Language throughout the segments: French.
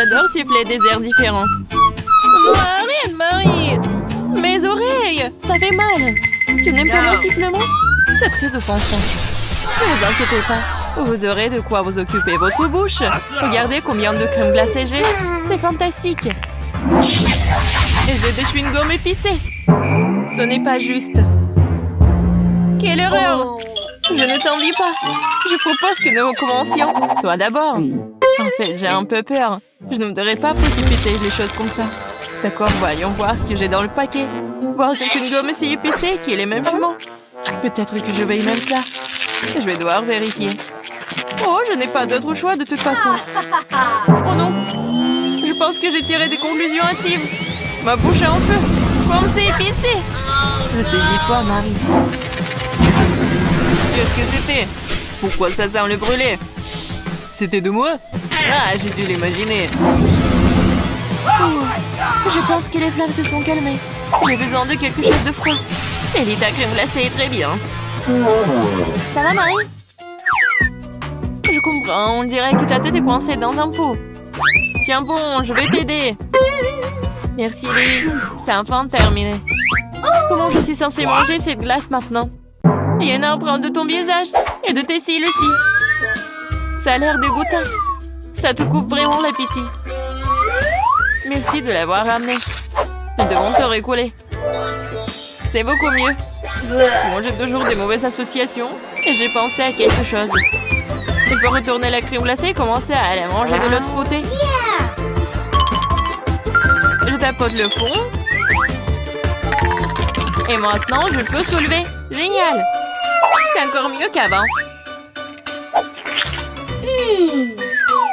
J'adore siffler des airs différents. Non, arrête, Marie! Mes oreilles! Ça fait mal! Tu n'aimes pas mon sifflement? C'est très offensant. Ne vous inquiétez pas. Vous aurez de quoi vous occuper votre bouche. Regardez combien de crème glacée j'ai. C'est fantastique. Et j'ai des chewing-gums épicés. Ce n'est pas juste. Quelle horreur! Je ne t'envie pas. Je propose que nous commencions. Toi d'abord. En fait, j'ai un peu peur. Je ne devrais pas précipiter les choses comme ça. D'accord, voyons voir ce que j'ai dans le paquet. Voir si c'est une gomme si épicée qu'il est même fumant. Peut-être que je vais même ça. Je vais devoir vérifier. Oh, je n'ai pas d'autre choix de toute façon. Oh non. Je pense que j'ai tiré des conclusions hâtives. Ma bouche est en feu. Comme c'est épicé. Je sais ni quoi, Marie. Qu'est-ce que c'était? Pourquoi ça sent le brûlé? C'était de moi? Ah, j'ai dû l'imaginer. Je pense que les flammes se sont calmées. J'ai besoin de quelque chose de froid. Ellie, ta crème glacée est très bien. Ça va, Marie? Je comprends, on dirait que ta tête est coincée dans un pot. Tiens bon, je vais t'aider. Merci, Ellie. C'est enfin terminé. Comment je suis censée manger cette glace maintenant? Il y a une empreinte de ton visage et de tes cils aussi. Ça a l'air dégoûtant. Ça te coupe vraiment l'appétit. Merci de l'avoir ramené. Nous devons te récoller. C'est beaucoup mieux. Bon, j'ai toujours des mauvaises associations et j'ai pensé à quelque chose. Il faut retourner la crème glacée et commencer à la manger de l'autre côté. Je tapote le fond. Et maintenant, je peux soulever. Génial! C'est encore mieux qu'avant.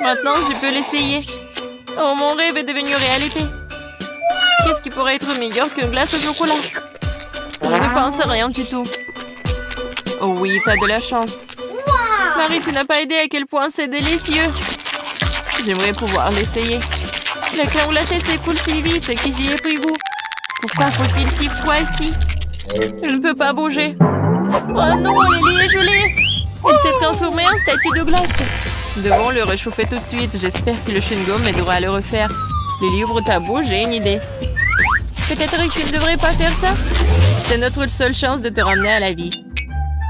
Maintenant, je peux l'essayer. Oh, mon rêve est devenu réalité. Qu'est-ce qui pourrait être meilleur qu'une glace au chocolat? Je ne pense à rien du tout. Oh oui, t'as de la chance. Marie, tu n'as pas aidé à quel point c'est délicieux. J'aimerais pouvoir l'essayer. La crème glacée s'écoule si vite que j'y ai pris goût. Pourquoi faut-il si froid ici? Je ne peux pas bouger. Oh non, Ellie est gelée. Elle s'est transformée en statue de glace. Nous devons le réchauffer tout de suite. J'espère que le chewing-gum m'aidera à le refaire. Lily, ouvre ta bouche, j'ai une idée. Peut-être que tu ne devrais pas faire ça. C'est notre seule chance de te ramener à la vie.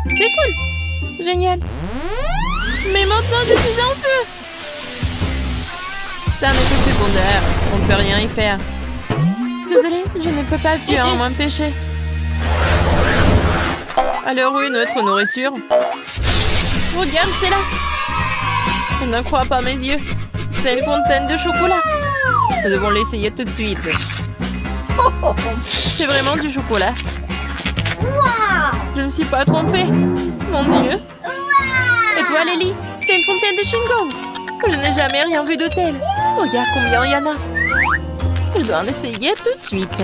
C'est cool. Génial. Mais maintenant, je suis en feu. Ça n'est que secondaire. On ne peut rien y faire. Désolée, je ne peux pas plus m'empêcher. Alors où est notre nourriture? Regarde, c'est là. Je n'en crois pas mes yeux. C'est une fontaine de chocolat. Nous devons l'essayer tout de suite. C'est vraiment du chocolat. Je ne me suis pas trompée. Mon Dieu. Et toi, Lily? C'est une fontaine de chewing-gum. Je n'ai jamais rien vu de tel. Regarde combien il y en a. Je dois en essayer tout de suite.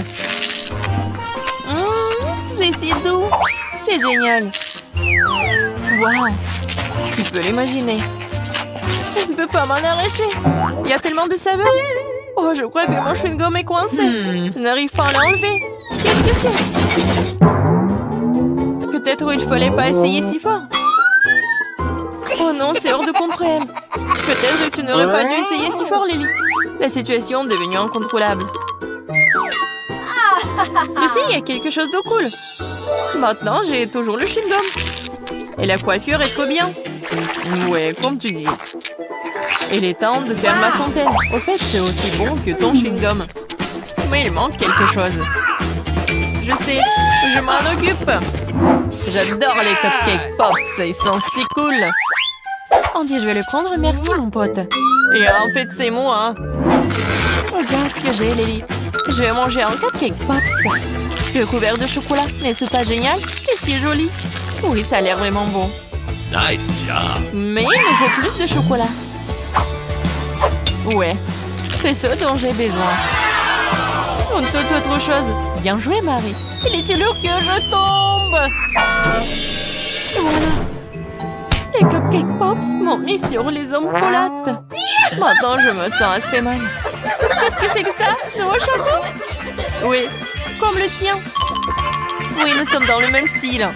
C'est si doux. C'est génial. Waouh. Tu peux l'imaginer. Je ne peux pas m'en arracher. Il y a tellement de saveur. Oh, je crois que mon chewing-gum est coincé. Je n'arrive pas à l'enlever. Qu'est-ce que c'est? Peut-être il ne fallait pas essayer si fort. Oh non, c'est hors de contrôle. Peut-être que tu n'aurais pas dû essayer si fort, Lily. La situation est devenue incontrôlable. Ici, il y a quelque chose de cool. Maintenant, j'ai toujours le chewing-gum. Et la coiffure est trop bien. Ouais, comme tu dis. Il est temps de faire ma fontaine. Au fait, c'est aussi bon que ton chewing-gum. Mais il manque quelque chose. Je sais, je m'en occupe. J'adore les cupcakes pops, ils sont si cool. On dit je vais le prendre, merci mon pote. Et en fait, c'est moi. Regarde ce que j'ai, Lily. Je vais manger un cupcake pops. Recouvert de chocolat, mais c'est pas génial? C'est si joli. Oui, ça a l'air vraiment bon. Nice job. Mais il me faut plus de chocolat. Ouais, c'est ça dont j'ai besoin. On toute autre chose. Bien joué, Marie. Il est sûr que je tombe. Et voilà. Les cupcake pops m'ont mis sur les omoplates. Maintenant, je me sens assez mal. Qu'est-ce que c'est que ça? Nouveau chapeau? Oui, comme le tien. Oui, nous sommes dans le même style.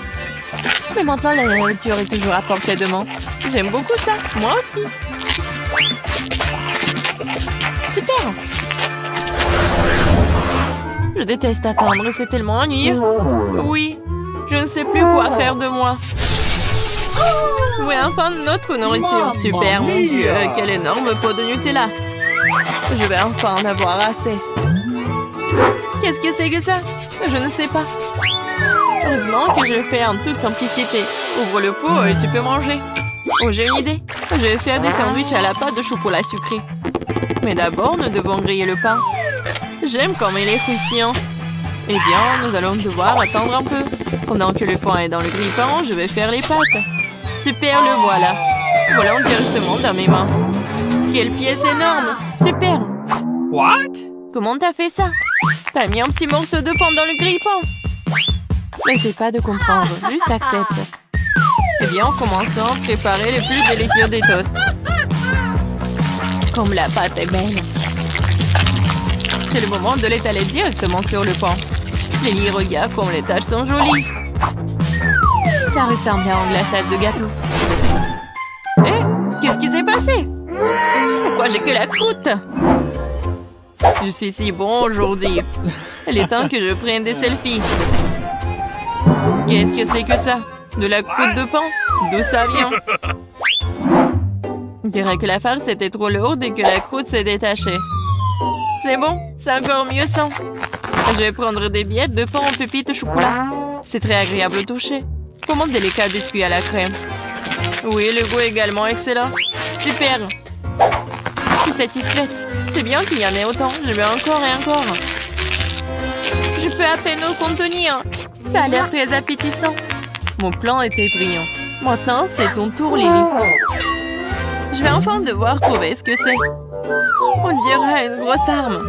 Mais maintenant, la nourriture est toujours à portée de main. J'aime beaucoup ça. Moi aussi. Super! Je déteste attendre, c'est tellement ennuyeux. Oui, je ne sais plus quoi faire de moi. Oui, enfin, notre nourriture. Super, mon Dieu, quel énorme pot de Nutella. Je vais enfin en avoir assez. Qu'est-ce que c'est que ça? Je ne sais pas. Heureusement que je le fais en toute simplicité. Ouvre le pot et tu peux manger. Oh, j'ai une idée. Je vais faire des sandwichs à la pâte de chocolat sucré. Mais d'abord, nous devons griller le pain. J'aime comme il est croustillant. Eh bien, nous allons devoir attendre un peu. Pendant que le pain est dans le grille-pain, je vais faire les pâtes. Super, le voilà. Volant directement dans mes mains. Quelle pièce énorme! Super! What? Comment t'as fait ça? T'as mis un petit morceau de pain dans le grille-pain. N'essaie pas de comprendre, juste accepte. Eh bien, commençons à préparer les plus délicieux des toasts. Comme la pâte est belle. C'est le moment de l'étaler directement sur le pain. Lily, regarde comme les taches sont jolies. Ça ressemble à un glaçage de gâteau. Eh, qu'est-ce qui s'est passé? Pourquoi j'ai que la croûte? Je suis si bon aujourd'hui. Il est temps que je prenne des selfies. Qu'est-ce que c'est que ça? De la croûte de pain? D'où ça vient? On dirait que la farce était trop lourde et que la croûte s'est détachée. C'est bon, c'est encore mieux sans. Je vais prendre des billettes de pain en pépites au chocolat. C'est très agréable au toucher. Comment délicat biscuit à la crème. Oui, le goût est également excellent. Super. Je suis satisfaite. C'est bien qu'il y en ait autant. Je veux encore et encore. Je peux à peine le contenir. Ça a l'air très appétissant. Mon plan était brillant. Maintenant, c'est ton tour, Lily. Je vais enfin devoir trouver ce que c'est. On dirait une grosse arme.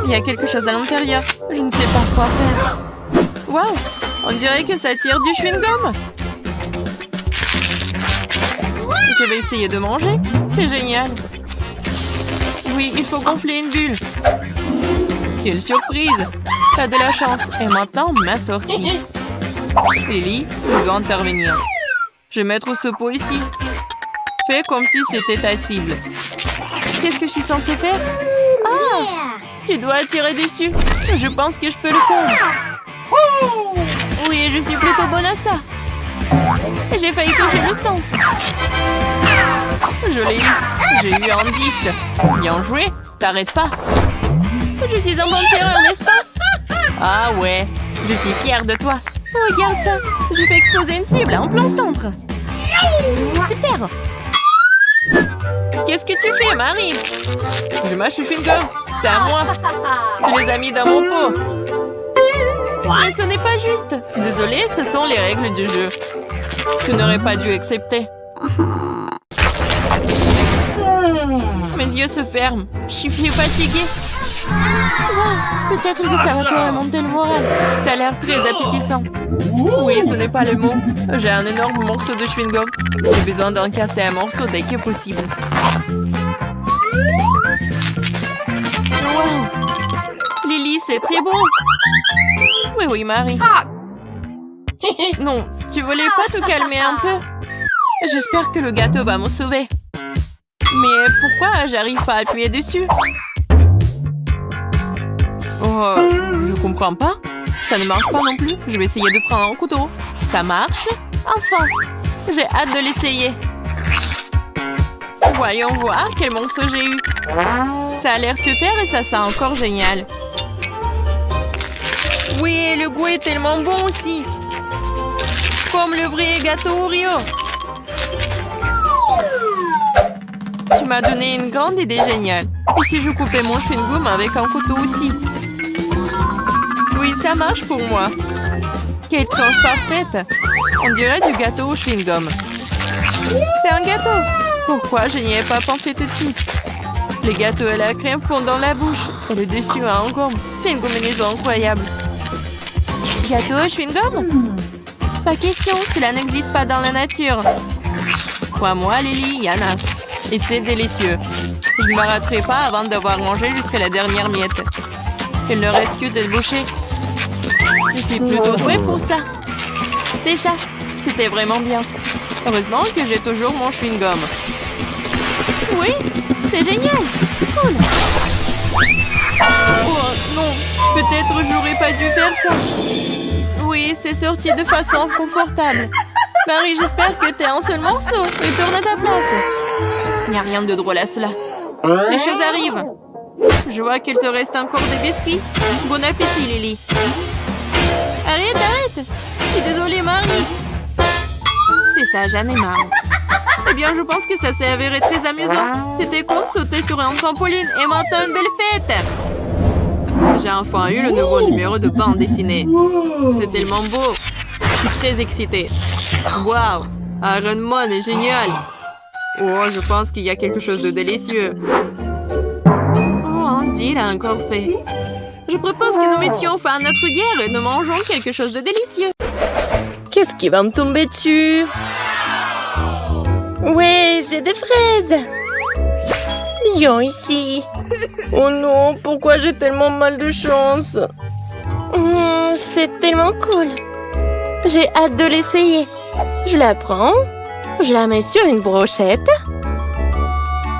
Il y a quelque chose à l'intérieur. Je ne sais pas quoi faire. Waouh! On dirait que ça tire du chewing-gum. Je vais essayer de manger. C'est génial. Oui, il faut gonfler une bulle. Quelle surprise! T'as de la chance. Et maintenant, ma sortie. Lily, je dois intervenir. Je vais mettre ce pot ici. Fais comme si c'était ta cible. Qu'est-ce que je suis censée faire? Ah! Tu dois tirer dessus. Je pense que je peux le faire. Oui, je suis plutôt bonne à ça. J'ai failli toucher le sang. Je l'ai eu. J'ai eu un 10. Bien joué. T'arrêtes pas. Je suis un bon tireur, n'est-ce pas? Ah ouais. Je suis fière de toi. Regarde ça. J'ai fait exploser une cible en plein centre. Super. Qu'est-ce que tu fais, Marie? Je mâche le chewing-gum. C'est à moi. Tu les as mis dans mon pot. Mais ce n'est pas juste. Désolée, ce sont les règles du jeu. Tu n'aurais pas dû accepter. Mes yeux se ferment. Je suis fatiguée. Wow, peut-être que ça va te remonter le moral. Ça a l'air très appétissant. Oui, ce n'est pas le mot. J'ai un énorme morceau de chewing-gum. J'ai besoin d'en casser un morceau dès que possible. Wow! Lily, c'est très bon. Oui, oui, Marie. Non, tu voulais pas te calmer un peu? J'espère que le gâteau va me sauver. Mais pourquoi j'arrive pas à appuyer dessus? Oh, je comprends pas. Ça ne marche pas non plus. Je vais essayer de prendre un couteau. Ça marche? Enfin! J'ai hâte de l'essayer. Voyons voir quel morceau j'ai eu. Ça a l'air super et ça sent encore génial. Oui, le goût est tellement bon aussi. Comme le vrai gâteau Oreo. Tu m'as donné une grande idée géniale. Et si je coupais mon chewing-gum avec un couteau aussi? Oui, ça marche pour moi. Quelle tranche parfaite. On dirait du gâteau au chewing-gum. C'est un gâteau. Pourquoi je n'y ai pas pensé tout de suite? Les gâteaux à la crème fondent dans la bouche. Et le dessus a un gomme. C'est une combinaison incroyable. Gâteau au chewing-gum? Pas question, cela n'existe pas dans la nature. Crois-moi, Lily, il y en a. Et c'est délicieux. Je ne m'arrêterai pas avant d'avoir mangé jusqu'à la dernière miette. Il ne reste que de boucher. Je suis plutôt douée pour ça. C'est ça. C'était vraiment bien. Heureusement que j'ai toujours mon chewing-gum. Oui, c'est génial. Cool. pas dû faire ça. Oui, c'est sorti de façon confortable. Marie, j'espère que t'es un seul morceau et tourne à ta place. Il n'y a rien de drôle à cela. Les choses arrivent. Je vois qu'il te reste encore des biscuits. Bon appétit, Lily. Arrête, arrête. Je suis désolée, Marie. C'est ça, j'en ai marre. Eh bien, je pense que ça s'est avéré très amusant. C'était comme sauter sur un trampoline et maintenant une belle fête. J'ai enfin eu le nouveau numéro de bande dessinée. C'est tellement beau. Je suis très excitée. Waouh, Iron Man est génial. Oh, je pense qu'il y a quelque chose de délicieux. Oh, Andy l'a encore fait. Je propose que nous mettions fin à notre guerre et nous mangeons quelque chose de délicieux. Qu'est-ce qui va me tomber dessus? Ouais, j'ai des fraises. Viens ici. Oh non, pourquoi j'ai tellement mal de chance? C'est tellement cool. J'ai hâte de l'essayer. Je la prends, je la mets sur une brochette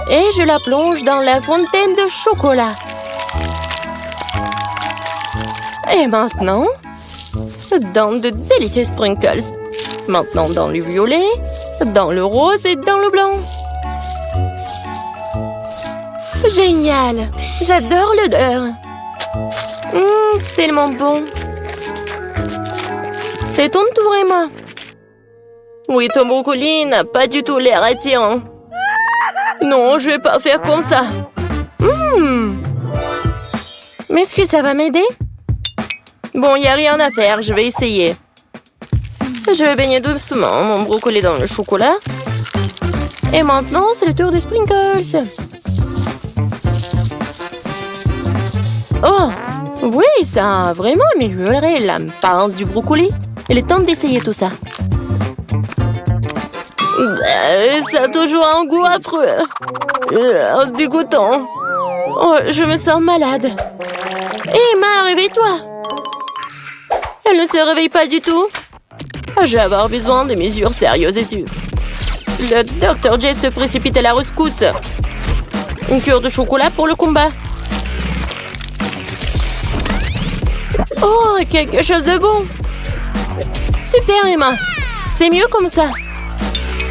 et je la plonge dans la fontaine de chocolat. Et maintenant, dans de délicieux sprinkles. Maintenant dans le violet, dans le rose et dans le blanc. Génial! J'adore l'odeur. Tellement bon. C'est ton tour, Emma. Oui, ton brocoli n'a pas du tout l'air attirant. Non, je vais pas faire comme ça. Mais est-ce que ça va m'aider? Bon, il n'y a rien à faire, je vais essayer. Je vais baigner doucement mon brocoli dans le chocolat. Et maintenant, c'est le tour des sprinkles. Oh, oui, ça a vraiment amélioré l'apparence du brocoli. Il est temps d'essayer tout ça. Ça a toujours un goût affreux. Dégoûtant. Oh, je me sens malade. Emma, réveille-toi. Elle ne se réveille pas du tout. Je vais avoir besoin de mesures sérieuses et sûres. Le Dr. J se précipite à la rescousse. Une cure de chocolat pour le combat. Oh, quelque chose de bon. Super, Emma. C'est mieux comme ça.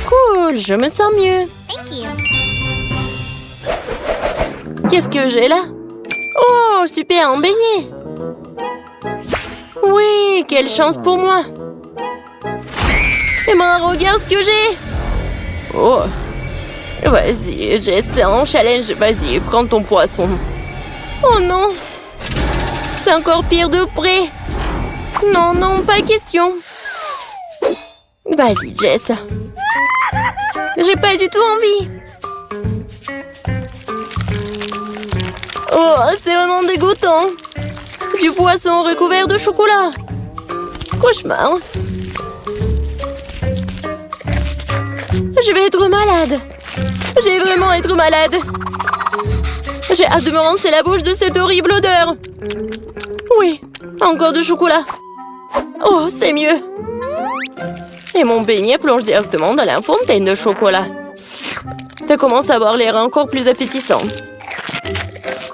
Cool, je me sens mieux. Qu'est-ce que j'ai là? Oh, super, un beignet. Oui, quelle chance pour moi. Emma, regarde ce que j'ai. Oh. Vas-y, j'essaie un challenge. Vas-y, prends ton poisson. Oh non. C'est encore pire de près. Non, non, pas question. Vas-y, Jess. J'ai pas du tout envie. Oh, c'est vraiment dégoûtant. Du poisson recouvert de chocolat. Cauchemar. Je vais être malade. Je vais vraiment être malade. J'ai hâte de me rincer la bouche de cette horrible odeur. Oui, encore de chocolat. Oh, c'est mieux. Et mon beignet plonge directement dans la fontaine de chocolat. Ça commence à avoir l'air encore plus appétissant.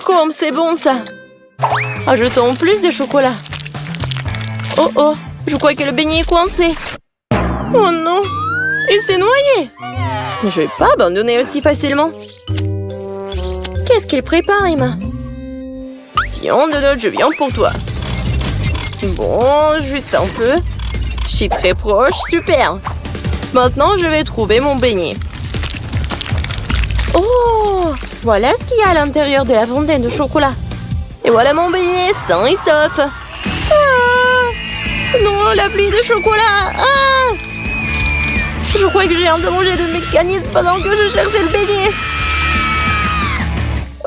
Comme c'est bon, ça. Ajoutons plus de chocolat. Oh, oh, je crois que le beignet est coincé. Oh non, il s'est noyé. Mais je vais pas abandonner aussi facilement. Qu'est-ce qu'il prépare, Emma? Tiens, Donald, je viens pour toi. Bon, juste un peu. Je suis très proche, super. Maintenant, je vais trouver mon beignet. Oh, voilà ce qu'il y a à l'intérieur de la fontaine de chocolat. Et voilà mon beignet, sain et sauf. Ah, non, la pluie de chocolat. Ah, je crois que j'ai endommagé le mécanisme pendant que je cherchais le beignet.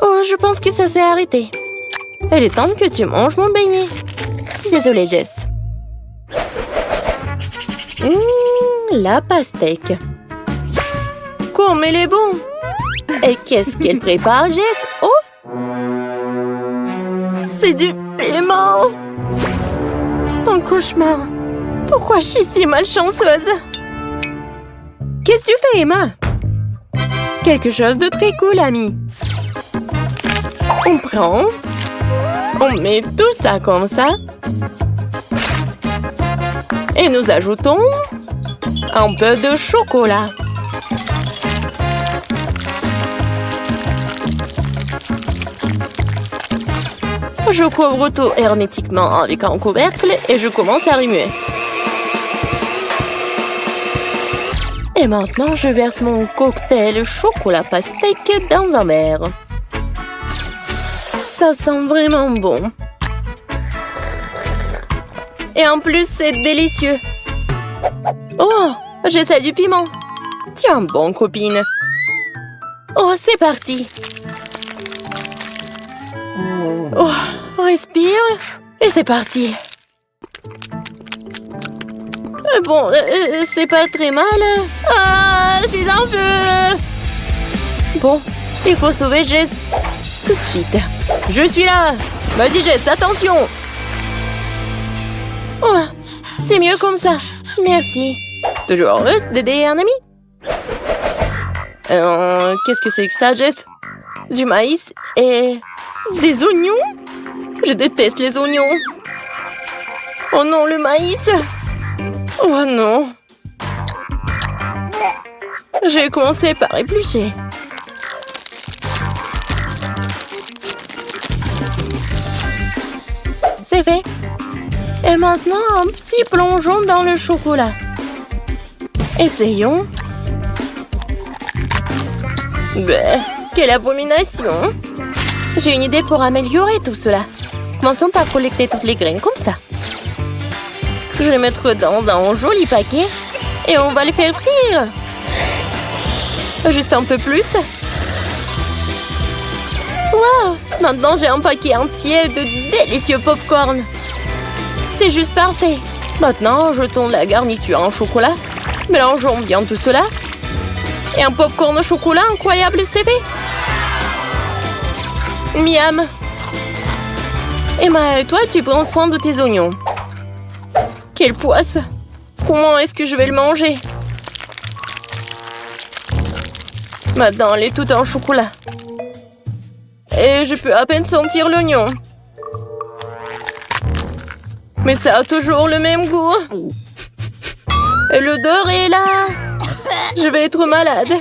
Oh, je pense que ça s'est arrêté. Il est temps que tu manges mon beignet. Désolée, Jess. La pastèque. Comme elle est bon. Et qu'est-ce qu'elle prépare, Jess? Oh, c'est du piment. Un cauchemar. Pourquoi je suis si malchanceuse? Qu'est-ce que tu fais, Emma? Quelque chose de très cool, ami. On prend. On met tout ça comme ça. Et nous ajoutons un peu de chocolat. Je couvre tout hermétiquement avec un couvercle et je commence à remuer. Et maintenant, je verse mon cocktail chocolat pastèque dans un verre. Ça sent vraiment bon. Et en plus, c'est délicieux. Oh, j'essaie du piment. Tiens bon, copine. Oh, c'est parti. Oh, respire. Et c'est parti. Bon, c'est pas très mal. Ah, je suis en feu. Bon, il faut sauver Jess tout de suite. Je suis là. Vas-y, Jess, attention. Oh, c'est mieux comme ça. Merci. Toujours heureuse d'aider un ami. Qu'est-ce que c'est que ça, Jess? Du maïs et des oignons? Je déteste les oignons. Oh non, le maïs. Oh non. J'ai commencé par éplucher. C'est fait. Et maintenant, un petit plongeon dans le chocolat. Essayons. Bah, quelle abomination! J'ai une idée pour améliorer tout cela. Commençons par collecter toutes les graines comme ça. Je vais les mettre dans un joli paquet et on va les faire frire. Juste un peu plus. Wow! Maintenant, j'ai un paquet entier de délicieux pop-corn. C'est juste parfait. Maintenant, jetons la garniture en chocolat. Mélangeons bien tout cela. Et un pop-corn au chocolat incroyable, c'est fait. Miam. Emma, toi, tu prends soin de tes oignons. Quelle poisse. Comment est-ce que je vais le manger? Maintenant, elle est toute en chocolat. Et je peux à peine sentir l'oignon. Mais ça a toujours le même goût. Et l'odeur est là. Je vais être malade.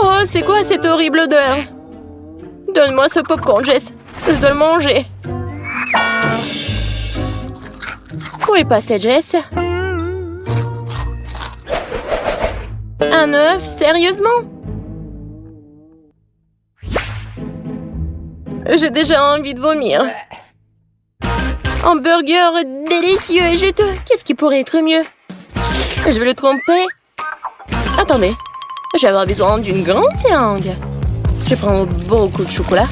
Oh, c'est quoi cette horrible odeur? Donne-moi ce popcorn, Jess. Je dois le manger. Où est passé Jess? Un œuf? Sérieusement? J'ai déjà envie de vomir. Un burger délicieux et juteux. Qu'est-ce qui pourrait être mieux? Je vais le tromper. Attendez. Je vais avoir besoin d'une grande seringue. Je prends beaucoup de chocolat.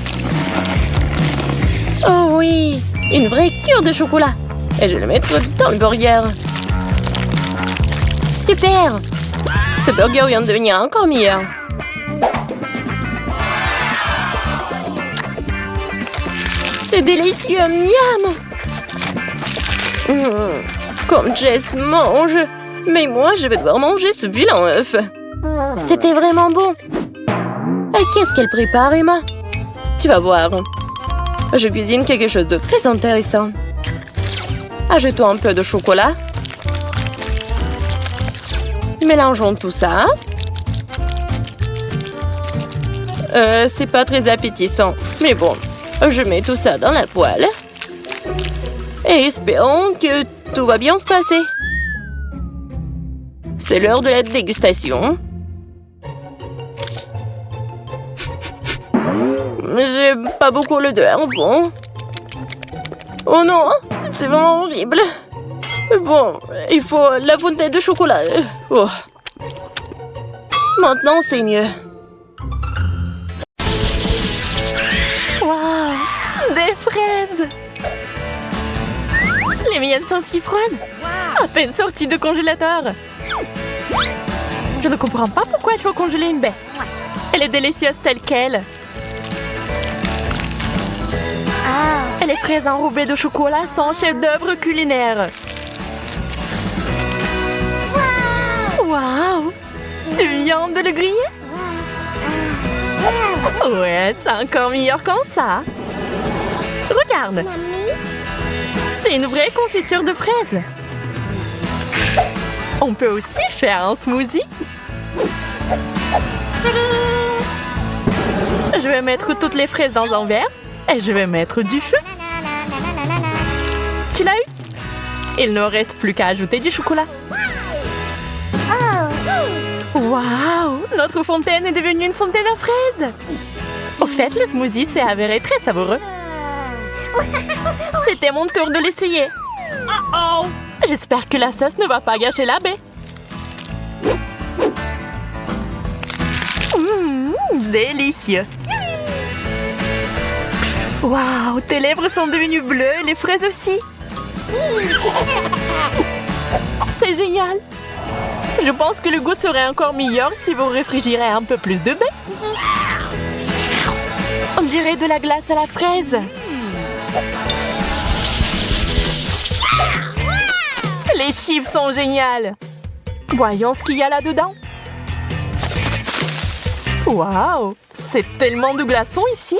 Oh oui, une vraie cure de chocolat. Et je vais le mettre dans le burger. Super! Ce burger vient de devenir encore meilleur. C'est délicieux, miam! Comme Jess mange. Mais moi, je vais devoir manger ce vilain œuf. C'était vraiment bon. Qu'est-ce qu'elle prépare, Emma? Tu vas voir. Je cuisine quelque chose de très intéressant. Ajoutons un peu de chocolat. Mélangeons tout ça. C'est pas très appétissant. Mais bon, je mets tout ça dans la poêle. Et espérons que tout va bien se passer. C'est l'heure de la dégustation. J'aime pas beaucoup l'odeur, bon. Oh non, c'est vraiment horrible. Bon, il faut la fontaine de chocolat. Oh. Maintenant, c'est mieux. Waouh, des fraises. Les miennes sont si froides. À peine sorties de congélateur. Je ne comprends pas pourquoi il faut congeler une baie. Elle est délicieuse telle qu'elle. Et les fraises enrobées de chocolat sont un chef-d'œuvre culinaire. Waouh! Tu viens de le griller? Ouais, c'est encore meilleur qu'en ça. Regarde. C'est une vraie confiture de fraises. On peut aussi faire un smoothie. Je vais mettre toutes les fraises dans un verre et je vais mettre du feu. Tu l'as eu? Il ne reste plus qu'à ajouter du chocolat. Waouh! Notre fontaine est devenue une fontaine à fraises. Au fait, le smoothie s'est avéré très savoureux. C'était mon tour de l'essayer. J'espère que la sauce ne va pas gâcher la baie. Délicieux. Waouh, tes lèvres sont devenues bleues et les fraises aussi. C'est génial. Je pense que le goût serait encore meilleur si vous réfrigérez un peu plus de baie. On dirait de la glace à la fraise. Les chips sont géniales. Voyons ce qu'il y a là-dedans. Waouh, c'est tellement de glaçons ici.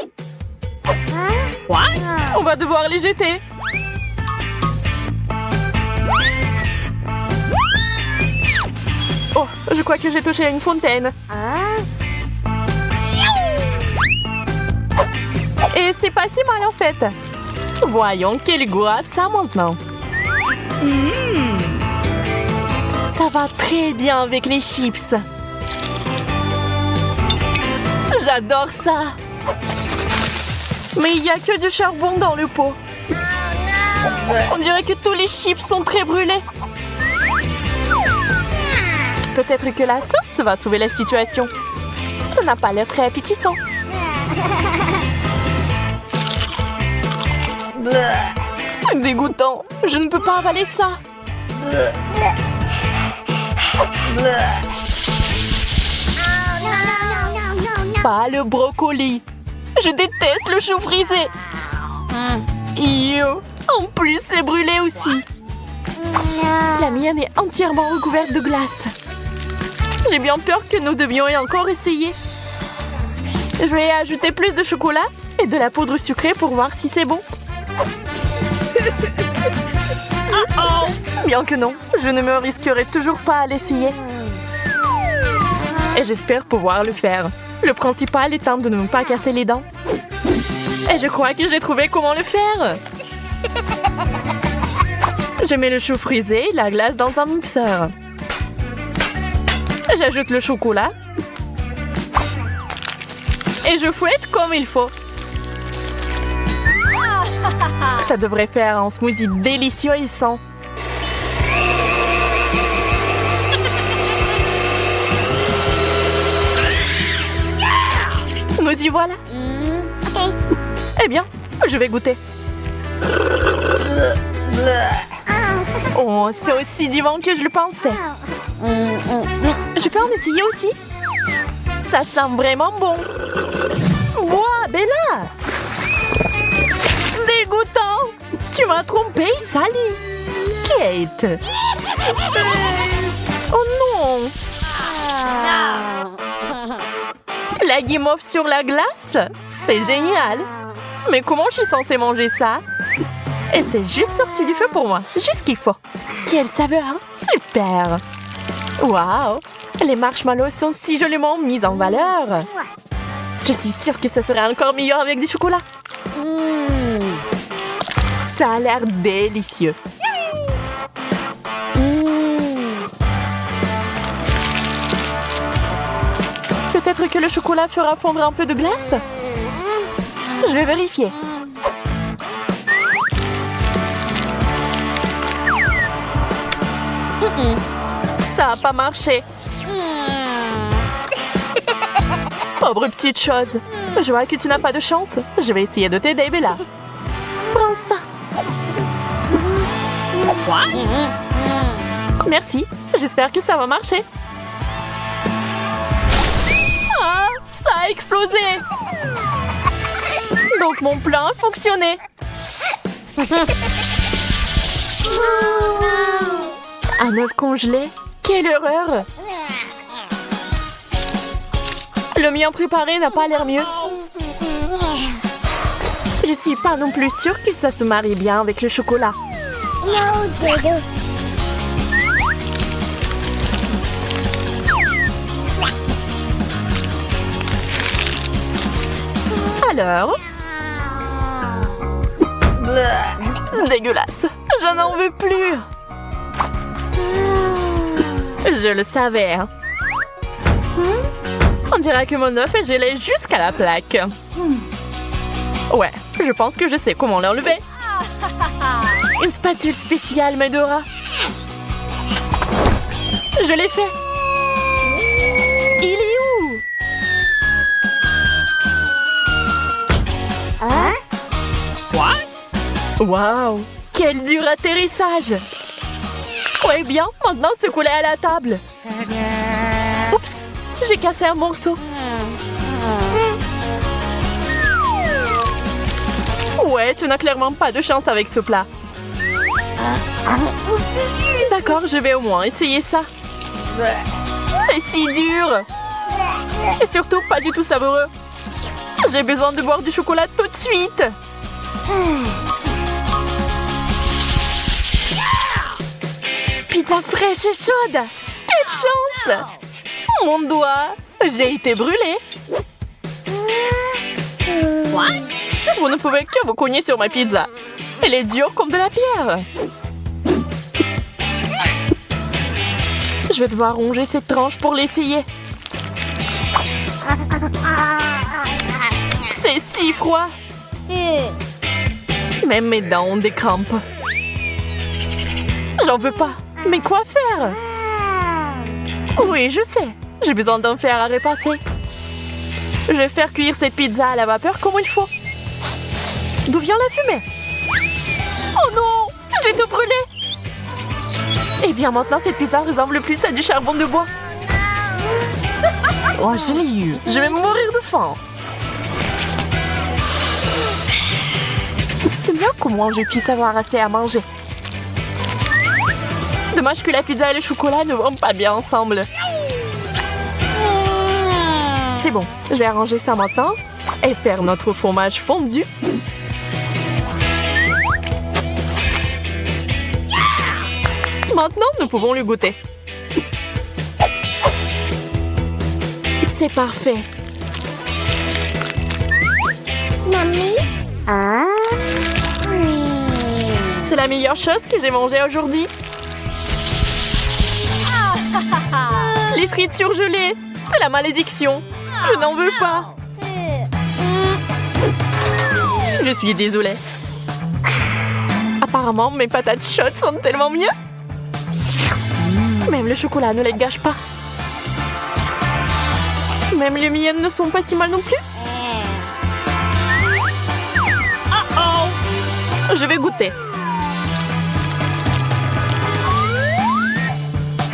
What? On va devoir les jeter. Oh, je crois que j'ai touché à une fontaine. Et c'est pas si mal en fait. Voyons quel goût a ça maintenant. Ça va très bien avec les chips. J'adore ça. Mais il n'y a que du charbon dans le pot. On dirait que tous les chips sont très brûlés. Peut-être que la sauce va sauver la situation. Ça n'a pas l'air très appétissant. C'est dégoûtant. Je ne peux pas avaler ça. Pas le brocoli. Je déteste le chou frisé. Yo. En plus, c'est brûlé aussi. La mienne est entièrement recouverte de glace. J'ai bien peur que nous devions encore essayer. Je vais ajouter plus de chocolat et de la poudre sucrée pour voir si c'est bon. Bien que non, je ne me risquerai toujours pas à l'essayer. Et j'espère pouvoir le faire. Le principal étant de ne pas casser les dents. Et je crois que j'ai trouvé comment le faire. Je mets le chou frisé et la glace dans un mixeur. J'ajoute le chocolat. Et je fouette comme il faut. Ça devrait faire un smoothie délicieux et sain. Nous y voilà. Eh bien, je vais goûter. Oh, c'est aussi divin que je le pensais. Je peux en essayer aussi? Ça sent vraiment bon. Wow, Bella! Dégoûtant! Tu m'as trompé, Sally! Kate! Oh non! La guimauve sur la glace? C'est génial! Mais comment je suis censée manger ça? Et c'est juste sorti du feu pour moi, juste ce qu'il faut. Quelle saveur, hein? Super! Waouh! Les marshmallows sont si joliment mis en valeur. Je suis sûre que ça serait encore meilleur avec du chocolat. Ça a l'air délicieux. Peut-être que le chocolat fera fondre un peu de glace? Je vais vérifier. Ça n'a pas marché. Pauvre petite chose. Je vois que tu n'as pas de chance. Je vais essayer de t'aider, Bella. Prends ça. Merci. J'espère que ça va marcher. Ah, ça a explosé. Donc mon plan a fonctionné. Un œuf congelé? Quelle horreur! Le mien préparé n'a pas l'air mieux. Je suis pas non plus sûre que ça se marie bien avec le chocolat. No, Dodo. Alors? Dégueulasse. Je n'en veux plus. Je le savais. Hein. On dirait que mon œuf est gelé jusqu'à la plaque. Ouais, je pense que je sais comment l'enlever. Une spatule spéciale, Medora. Je l'ai fait. Il est où? Hein? Waouh! Quel dur atterrissage! Ouais, bien, maintenant secouez à la table. Oups! J'ai cassé un morceau. Ouais, tu n'as clairement pas de chance avec ce plat. D'accord, je vais au moins essayer ça. C'est si dur! Et surtout pas du tout savoureux. J'ai besoin de boire du chocolat tout de suite. Pizza fraîche et chaude. Quelle chance! Mon doigt! J'ai été brûlée. Vous ne pouvez que vous cogner sur ma pizza. Elle est dure comme de la pierre. Je vais devoir ronger cette tranche pour l'essayer. C'est si froid. Même mes dents ont des crampes. J'en veux pas. Mais quoi faire? Oui, je sais. J'ai besoin d'un fer à repasser. Je vais faire cuire cette pizza à la vapeur comme il faut. D'où vient la fumée? Oh non! J'ai tout brûlé! Eh bien, maintenant, cette pizza ressemble plus à du charbon de bois. Oh, je l'ai eu. Je vais mourir de faim. C'est bien qu'au moins je puisse avoir assez à manger. Dommage que la pizza et le chocolat ne vont pas bien ensemble. C'est bon, je vais arranger ça maintenant et faire notre fromage fondu. Maintenant, nous pouvons le goûter. C'est parfait. Mamie? Ah? Oui. C'est la meilleure chose que j'ai mangée aujourd'hui. Les frites surgelées, c'est la malédiction. Je n'en veux pas. Je suis désolée. Apparemment, mes patates chaudes sont tellement mieux. Même le chocolat ne les gâche pas. Même les miennes ne sont pas si mal non plus. Je vais goûter.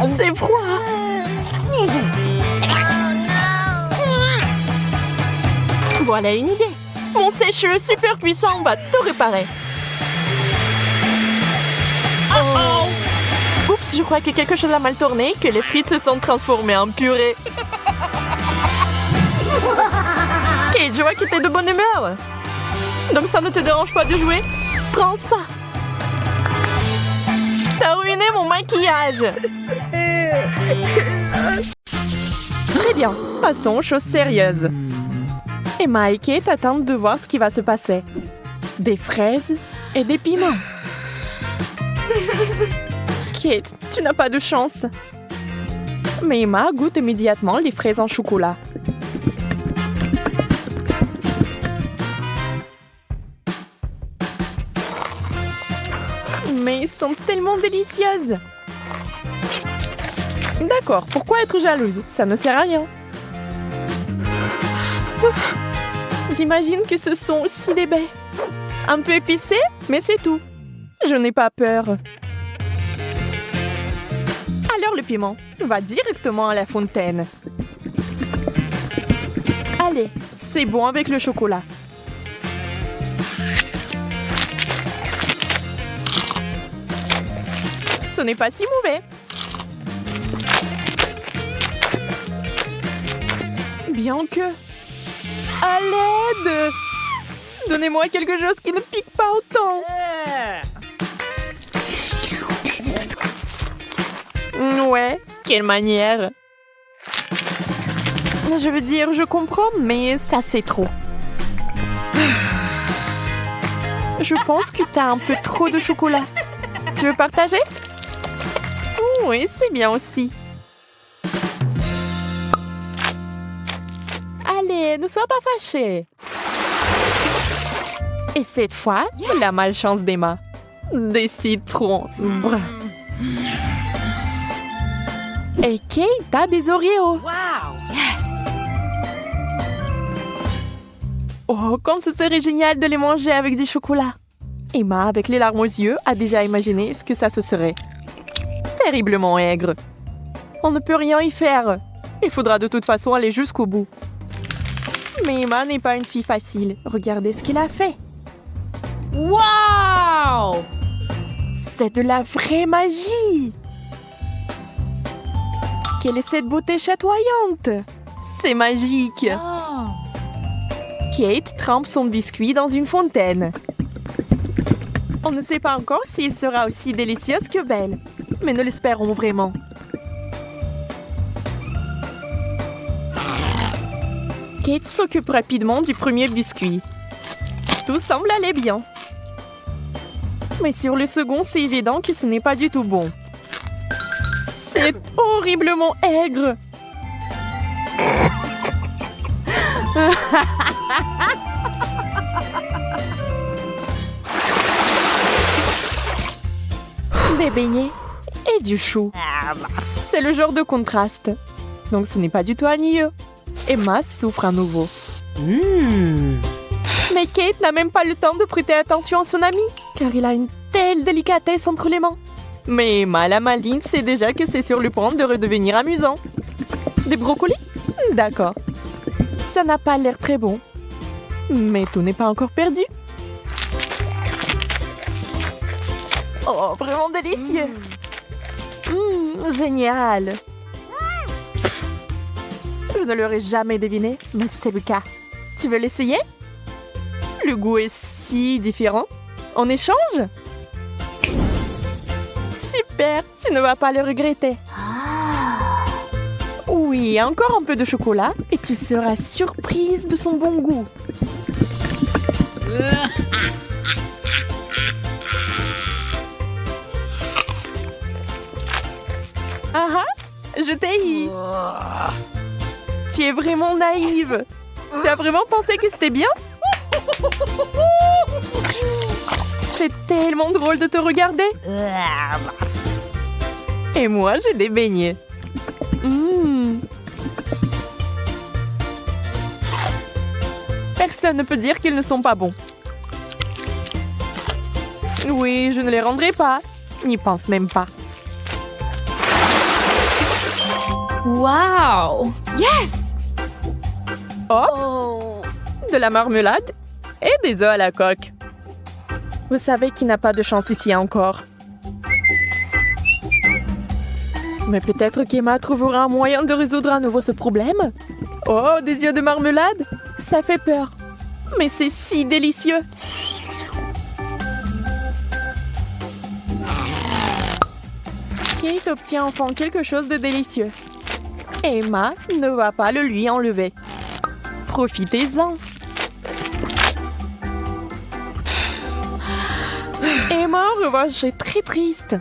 C'est froid. Voilà une idée. Mon sèche-cheveux super puissant va tout réparer. Oups, je crois que quelque chose a mal tourné et que les frites se sont transformées en purée. Kate, je vois que t'es de bonne humeur. Donc ça ne te dérange pas de jouer? Prends ça. T'as ruiné mon maquillage. Très bien, passons aux choses sérieuses. Emma et Kate attendent de voir ce qui va se passer. Des fraises et des piments. Kate, tu n'as pas de chance. Mais Emma goûte immédiatement les fraises en chocolat. Mais elles sont tellement délicieuses. D'accord, pourquoi être jalouse? Ça ne sert à rien. J'imagine que ce sont aussi des baies. Un peu épicé, mais c'est tout. Je n'ai pas peur. Alors le piment va directement à la fontaine. Allez, c'est bon avec le chocolat. Ce n'est pas si mauvais. Bien que... À l'aide! Donnez-moi quelque chose qui ne pique pas autant. Ouais, quelle manière. Je veux dire, je comprends, mais ça c'est trop. Je pense que t'as un peu trop de chocolat. Tu veux partager? Oui, c'est bien aussi. Allez, ne sois pas fâchée. Et cette fois, la malchance d'Emma. Des citrons. Brr. Et Kate a des Oreos. Wow! Yes! Oh, comme ce serait génial de les manger avec du chocolat. Emma, avec les larmes aux yeux, a déjà imaginé ce que ça se serait. Terriblement aigre. On ne peut rien y faire. Il faudra de toute façon aller jusqu'au bout. Mais Emma n'est pas une fille facile. Regardez ce qu'elle a fait. Wow! C'est de la vraie magie! Quelle est cette beauté chatoyante? C'est magique! Oh. Kate trempe son biscuit dans une fontaine. On ne sait pas encore s'il sera aussi délicieux que Belle, mais nous l'espérons vraiment. Kate s'occupe rapidement du premier biscuit. Tout semble aller bien. Mais sur le second, c'est évident que ce n'est pas du tout bon. C'est horriblement aigre. Des beignets et du chou. C'est le genre de contraste. Donc ce n'est pas du tout ennuyeux. Emma souffre à nouveau. Mais Kate n'a même pas le temps de prêter attention à son ami, car il a une telle délicatesse entre les mains. Mais Emma, la maline, sait déjà que c'est sur le point de redevenir amusant. Des brocolis? D'accord. Ça n'a pas l'air très bon. Mais tout n'est pas encore perdu. Oh, vraiment délicieux. Génial. Je ne l'aurais jamais deviné, mais c'est le cas. Tu veux l'essayer? Le goût est si différent. En échange? Super, tu ne vas pas le regretter. Oui, encore un peu de chocolat et tu seras surprise de son bon goût. Ah ah, je t'ai eu. Tu es vraiment naïve. Tu as vraiment pensé que c'était bien? C'est tellement drôle de te regarder. Et moi, j'ai des beignets. Personne ne peut dire qu'ils ne sont pas bons. Oui, je ne les rendrai pas. N'y pense même pas. Wow! Yes! Oh! De la marmelade et des œufs à la coque. Vous savez qui n'a pas de chance ici encore. Mais peut-être qu'Emma trouvera un moyen de résoudre à nouveau ce problème. Oh, des yeux de marmelade? Ça fait peur. Mais c'est si délicieux. Kate obtient enfin quelque chose de délicieux. Emma ne va pas le lui enlever. Profitez-en. Emma, en revanche, est très triste.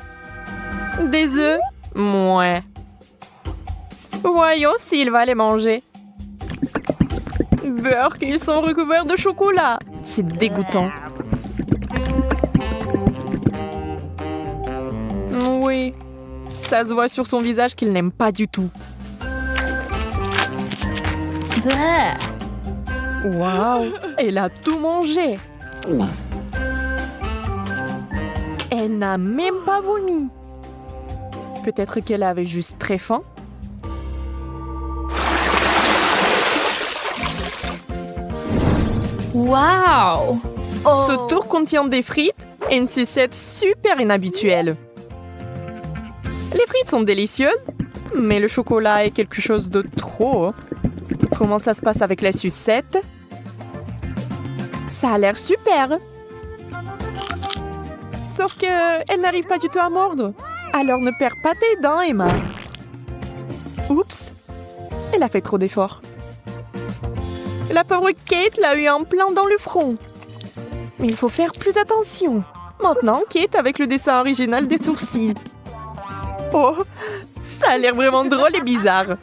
Des œufs? Mouais. Voyons s'il va les manger. Beurre qu'ils sont recouverts de chocolat. C'est dégoûtant. Oui. Ça se voit sur son visage qu'il n'aime pas du tout. Waouh! Elle a tout mangé. Elle n'a même pas vomi. Peut-être qu'elle avait juste très faim. Wow! Ce tour contient des frites et une sucette super inhabituelle. Les frites sont délicieuses, mais le chocolat est quelque chose de trop. Comment ça se passe avec la sucette? Ça a l'air super. Sauf que elle n'arrive pas du tout à mordre. Alors ne perds pas tes dents, Emma. Oups. Elle a fait trop d'efforts. La pauvre Kate l'a eu en plein dans le front. Mais il faut faire plus attention. Maintenant, Kate avec le dessin original des sourcils. Oh, ça a l'air vraiment drôle et bizarre.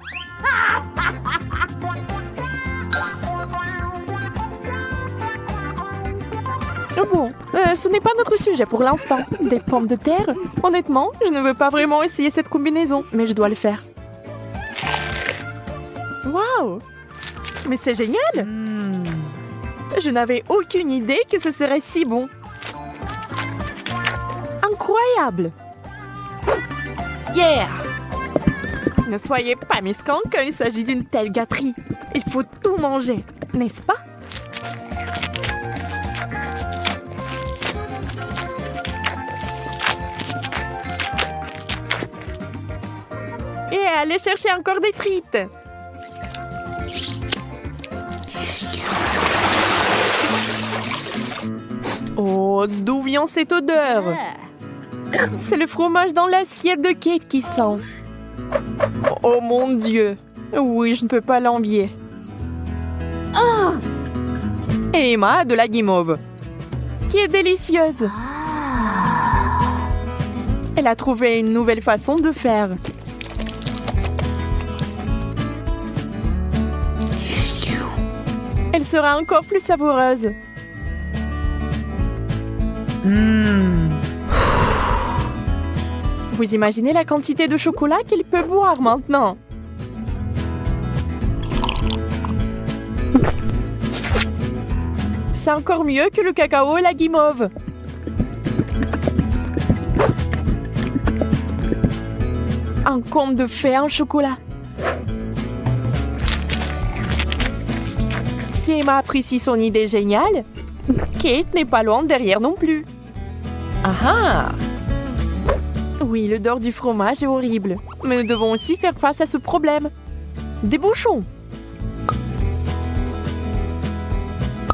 Bon, ce n'est pas notre sujet pour l'instant. Des pommes de terre? Honnêtement, je ne veux pas vraiment essayer cette combinaison, mais je dois le faire. Waouh! Mais c'est génial! Je n'avais aucune idée que ce serait si bon. Incroyable! Yeah! Ne soyez pas mesquins quand il s'agit d'une telle gâterie. Il faut tout manger, n'est-ce pas? Et allez chercher encore des frites. Oh, d'où vient cette odeur? C'est le fromage dans l'assiette de Kate qui sent. Oh mon Dieu. Oui, je ne peux pas l'envier. Et Emma a de la guimauve, qui est délicieuse. Elle a trouvé une nouvelle façon de faire. Elle sera encore plus savoureuse. Vous imaginez la quantité de chocolat qu'elle peut boire maintenant? C'est encore mieux que le cacao et la guimauve. Un conte de fées en chocolat. Si Emma apprécie son idée géniale, Kate n'est pas loin derrière non plus. Ah ah! Oui, l'odeur du fromage est horrible, mais nous devons aussi faire face à ce problème. Des bouchons!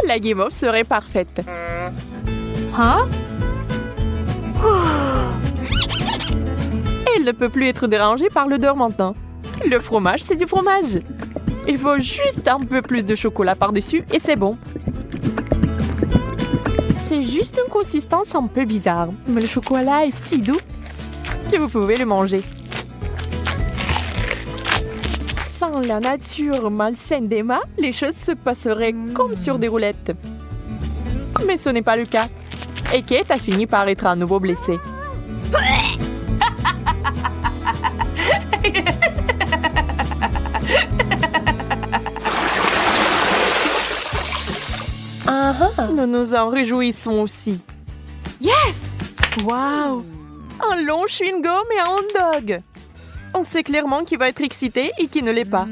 La guimauve serait parfaite. Huh? Elle ne peut plus être dérangée par l'odeur maintenant. Le fromage, c'est du fromage. Il faut juste un peu plus de chocolat par-dessus et c'est bon. C'est juste une consistance un peu bizarre, mais le chocolat est si doux que vous pouvez le manger. Sans la nature malsaine d'Emma, les choses se passeraient comme sur des roulettes. Mais ce n'est pas le cas. Et Kate a fini par être à nouveau blessée. Nous nous en réjouissons aussi. Yes! Waouh! Un long chewing-gum et un hot dog. On sait clairement qui va être excité et qui ne l'est pas.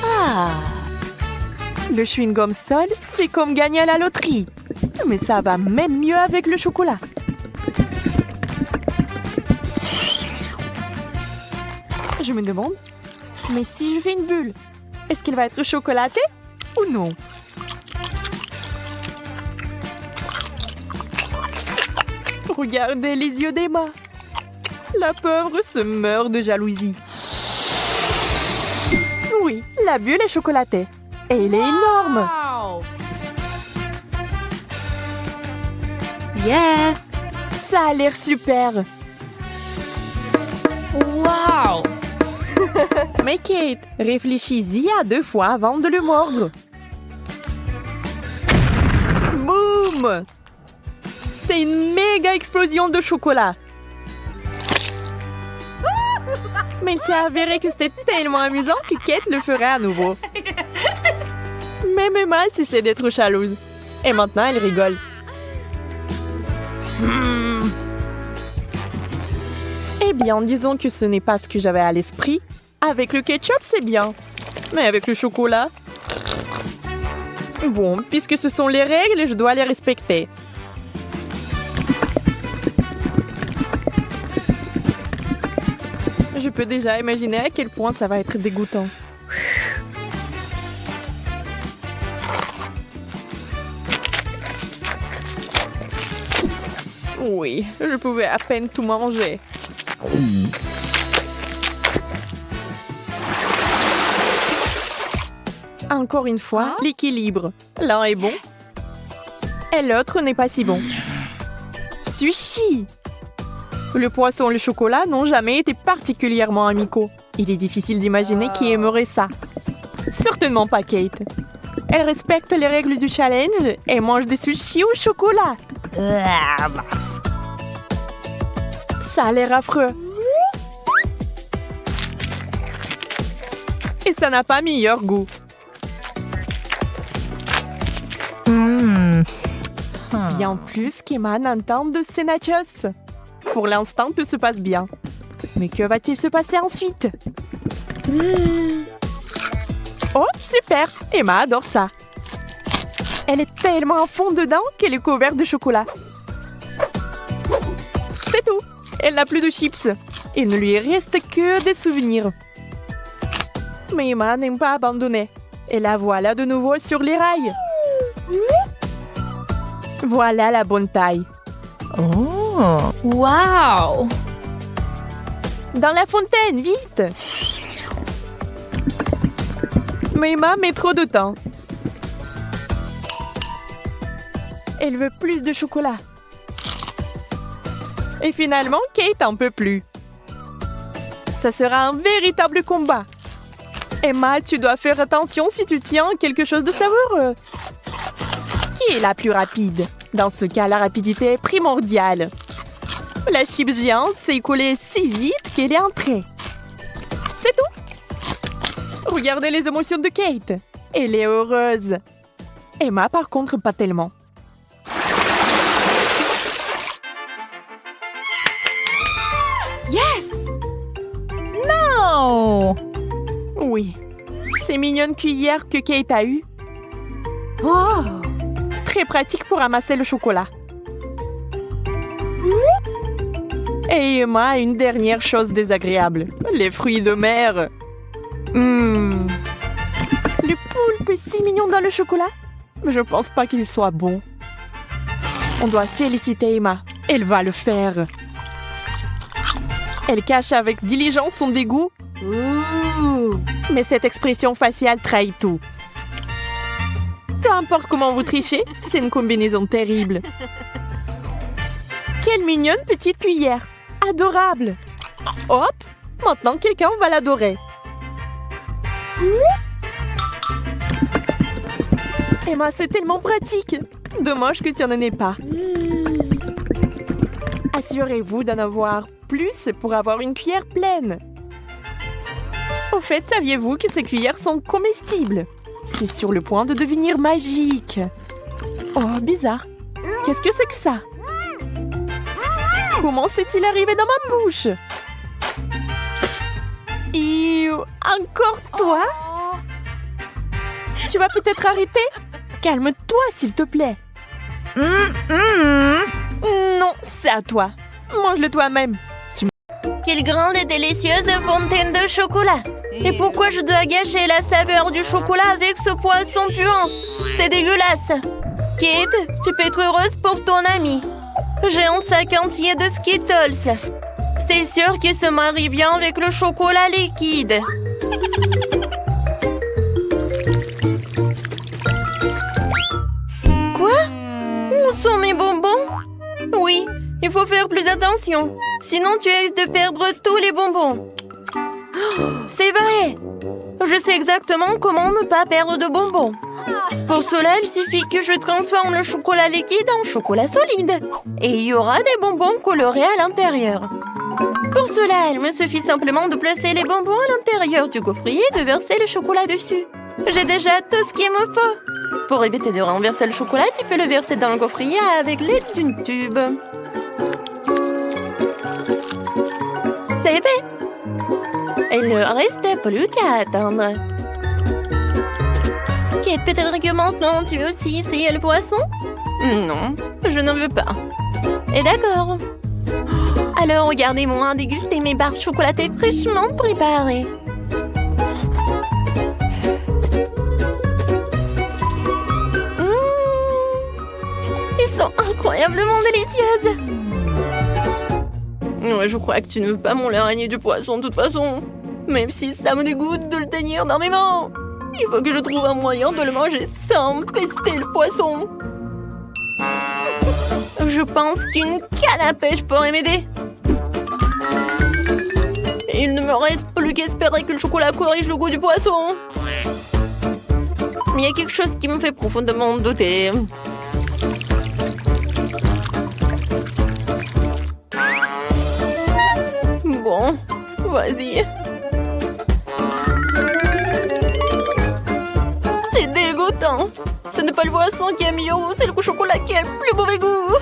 Ah! Le chewing-gum seul, c'est comme gagner à la loterie. Mais ça va même mieux avec le chocolat. Je me demande, mais si je fais une bulle, est-ce qu'elle va être chocolatée ou non? Regardez les yeux d'Emma. La pauvre se meurt de jalousie. Oui, la bulle est chocolatée. Et elle est énorme. Wow! Yeah! Ça a l'air super. Wow! Mais Kate, réfléchis-y à 2 fois avant de le mordre. Boum! C'est une méga explosion de chocolat. Mais il s'est avéré que c'était tellement amusant que Kate le ferait à nouveau. Même Emma cessait d'être jalouse. Et maintenant, elle rigole. Eh bien, disons que ce n'est pas ce que j'avais à l'esprit. Avec le ketchup, c'est bien. Mais avec le chocolat... Bon, puisque ce sont les règles, je dois les respecter. Je peux déjà imaginer à quel point ça va être dégoûtant. Oui, je pouvais à peine tout manger. Encore une fois, l'équilibre. L'un est bon et l'autre n'est pas si bon. Sushi! Le poisson et le chocolat n'ont jamais été particulièrement amicaux. Il est difficile d'imaginer qui aimerait ça. Certainement pas Kate. Elle respecte les règles du challenge et mange des sushis au chocolat. Ça a l'air affreux. Et ça n'a pas meilleur goût. Bien plus qu'Emma n'entende de ces nachos. Pour l'instant, tout se passe bien. Mais que va-t-il se passer ensuite? Oh, super! Emma adore ça. Elle est tellement à fond dedans qu'elle est couverte de chocolat. C'est tout. Elle n'a plus de chips. Il ne lui reste que des souvenirs. Mais Emma n'aime pas abandonner. Et la voilà de nouveau sur les rails. Voilà la bonne taille. Oh. Wow. Dans la fontaine, vite! Mais Emma met trop de temps. Elle veut plus de chocolat. Et finalement, Kate en peut plus. Ça sera un véritable combat. Emma, tu dois faire attention si tu tiens quelque chose de savoureux. Qui est la plus rapide? Dans ce cas, la rapidité est primordiale. La chips géante s'est écoulée si vite qu'elle est entrée. C'est tout. Regardez les émotions de Kate. Elle est heureuse. Emma, par contre, pas tellement. Yes! No! Oui. Ces mignonnes cuillères que Kate a eues. Oh! Très pratique pour ramasser le chocolat. Et Emma a une dernière chose désagréable. Les fruits de mer. Le poulpe est si mignon dans le chocolat. Mais je pense pas qu'il soit bon. On doit féliciter Emma. Elle va le faire. Elle cache avec diligence son dégoût. Mais cette expression faciale trahit tout. Peu importe comment vous trichez, c'est une combinaison terrible. Quelle mignonne petite cuillère. Adorable. Hop, maintenant quelqu'un va l'adorer. Emma, c'est tellement pratique. Dommage que tu n'en aies pas. Assurez-vous d'en avoir plus pour avoir une cuillère pleine. Au fait, saviez-vous que ces cuillères sont comestibles? C'est sur le point de devenir magique. Oh, bizarre. Qu'est-ce que c'est que ça? Comment s'est-il arrivé dans ma bouche? Encore toi? Tu vas peut-être arrêter? Calme-toi, s'il te plaît. Non, c'est à toi. Mange-le toi-même. Quelle grande et délicieuse fontaine de chocolat! Et pourquoi je dois gâcher la saveur du chocolat avec ce poisson puant? C'est dégueulasse! Kate, tu peux être heureuse pour ton ami. J'ai un sac entier de Skittles. C'est sûr qu'il se marie bien avec le chocolat liquide. Quoi? Où sont mes bonbons? Oui, il faut faire plus attention. Sinon, tu risques de perdre tous les bonbons. C'est vrai! Je sais exactement comment ne pas perdre de bonbons. Pour cela, il suffit que je transforme le chocolat liquide en chocolat solide. Et il y aura des bonbons colorés à l'intérieur. Pour cela, il me suffit simplement de placer les bonbons à l'intérieur du gaufrier et de verser le chocolat dessus. J'ai déjà tout ce qu'il me faut. Pour éviter de renverser le chocolat, tu peux le verser dans le gaufrier avec l'aide d'une tube. C'est fait! Il ne reste plus qu'à attendre. Kate, peut-être que maintenant tu veux aussi essayer le poisson? Non, je n'en veux pas. Et d'accord. Alors regardez-moi déguster mes barres chocolatées fraîchement préparées. Ils sont incroyablement délicieuses. Ouais, je crois que tu ne veux pas mon l'araignée du poisson de toute façon. Même si ça me dégoûte de le tenir dans mes mains. Il faut que je trouve un moyen de le manger sans pester le poisson. Je pense qu'une canne à pêche pourrait m'aider. Il ne me reste plus qu'espérer que le chocolat corrige le goût du poisson. Mais il y a quelque chose qui me fait profondément douter. Bon, vas-y. C'est dégoûtant. Ce n'est pas le poisson qui est meilleur, c'est le chocolat qui a le plus mauvais goût.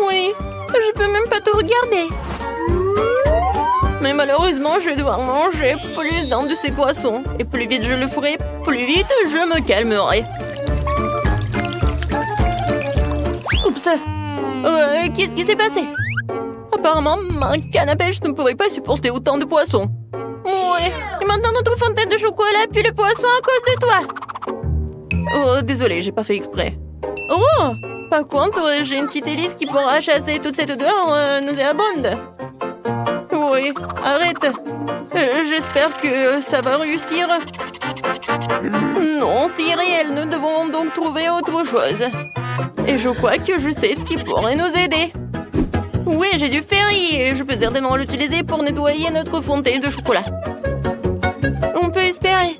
Oui, je peux même pas tout regarder. Mais malheureusement, je vais devoir manger plus d'un de ces poissons. Et plus vite je le ferai, plus vite je me calmerai. Oups. Qu'est-ce qui s'est passé? Apparemment, ma canne à pêche ne pourrait pas supporter autant de poissons. Ouais, et maintenant notre fontaine de chocolat pue le poisson à cause de toi. Oh, désolé, j'ai pas fait exprès. Oh, par contre, j'ai une petite hélice qui pourra chasser toute cette odeur nauséabonde. Oui, arrête. J'espère que ça va réussir. Non, c'est irréel. Nous devons donc trouver autre chose. Et je crois que je sais ce qui pourrait nous aider. Oui, j'ai du ferry et je peux certainement l'utiliser pour nettoyer notre fontaine de chocolat. On peut espérer.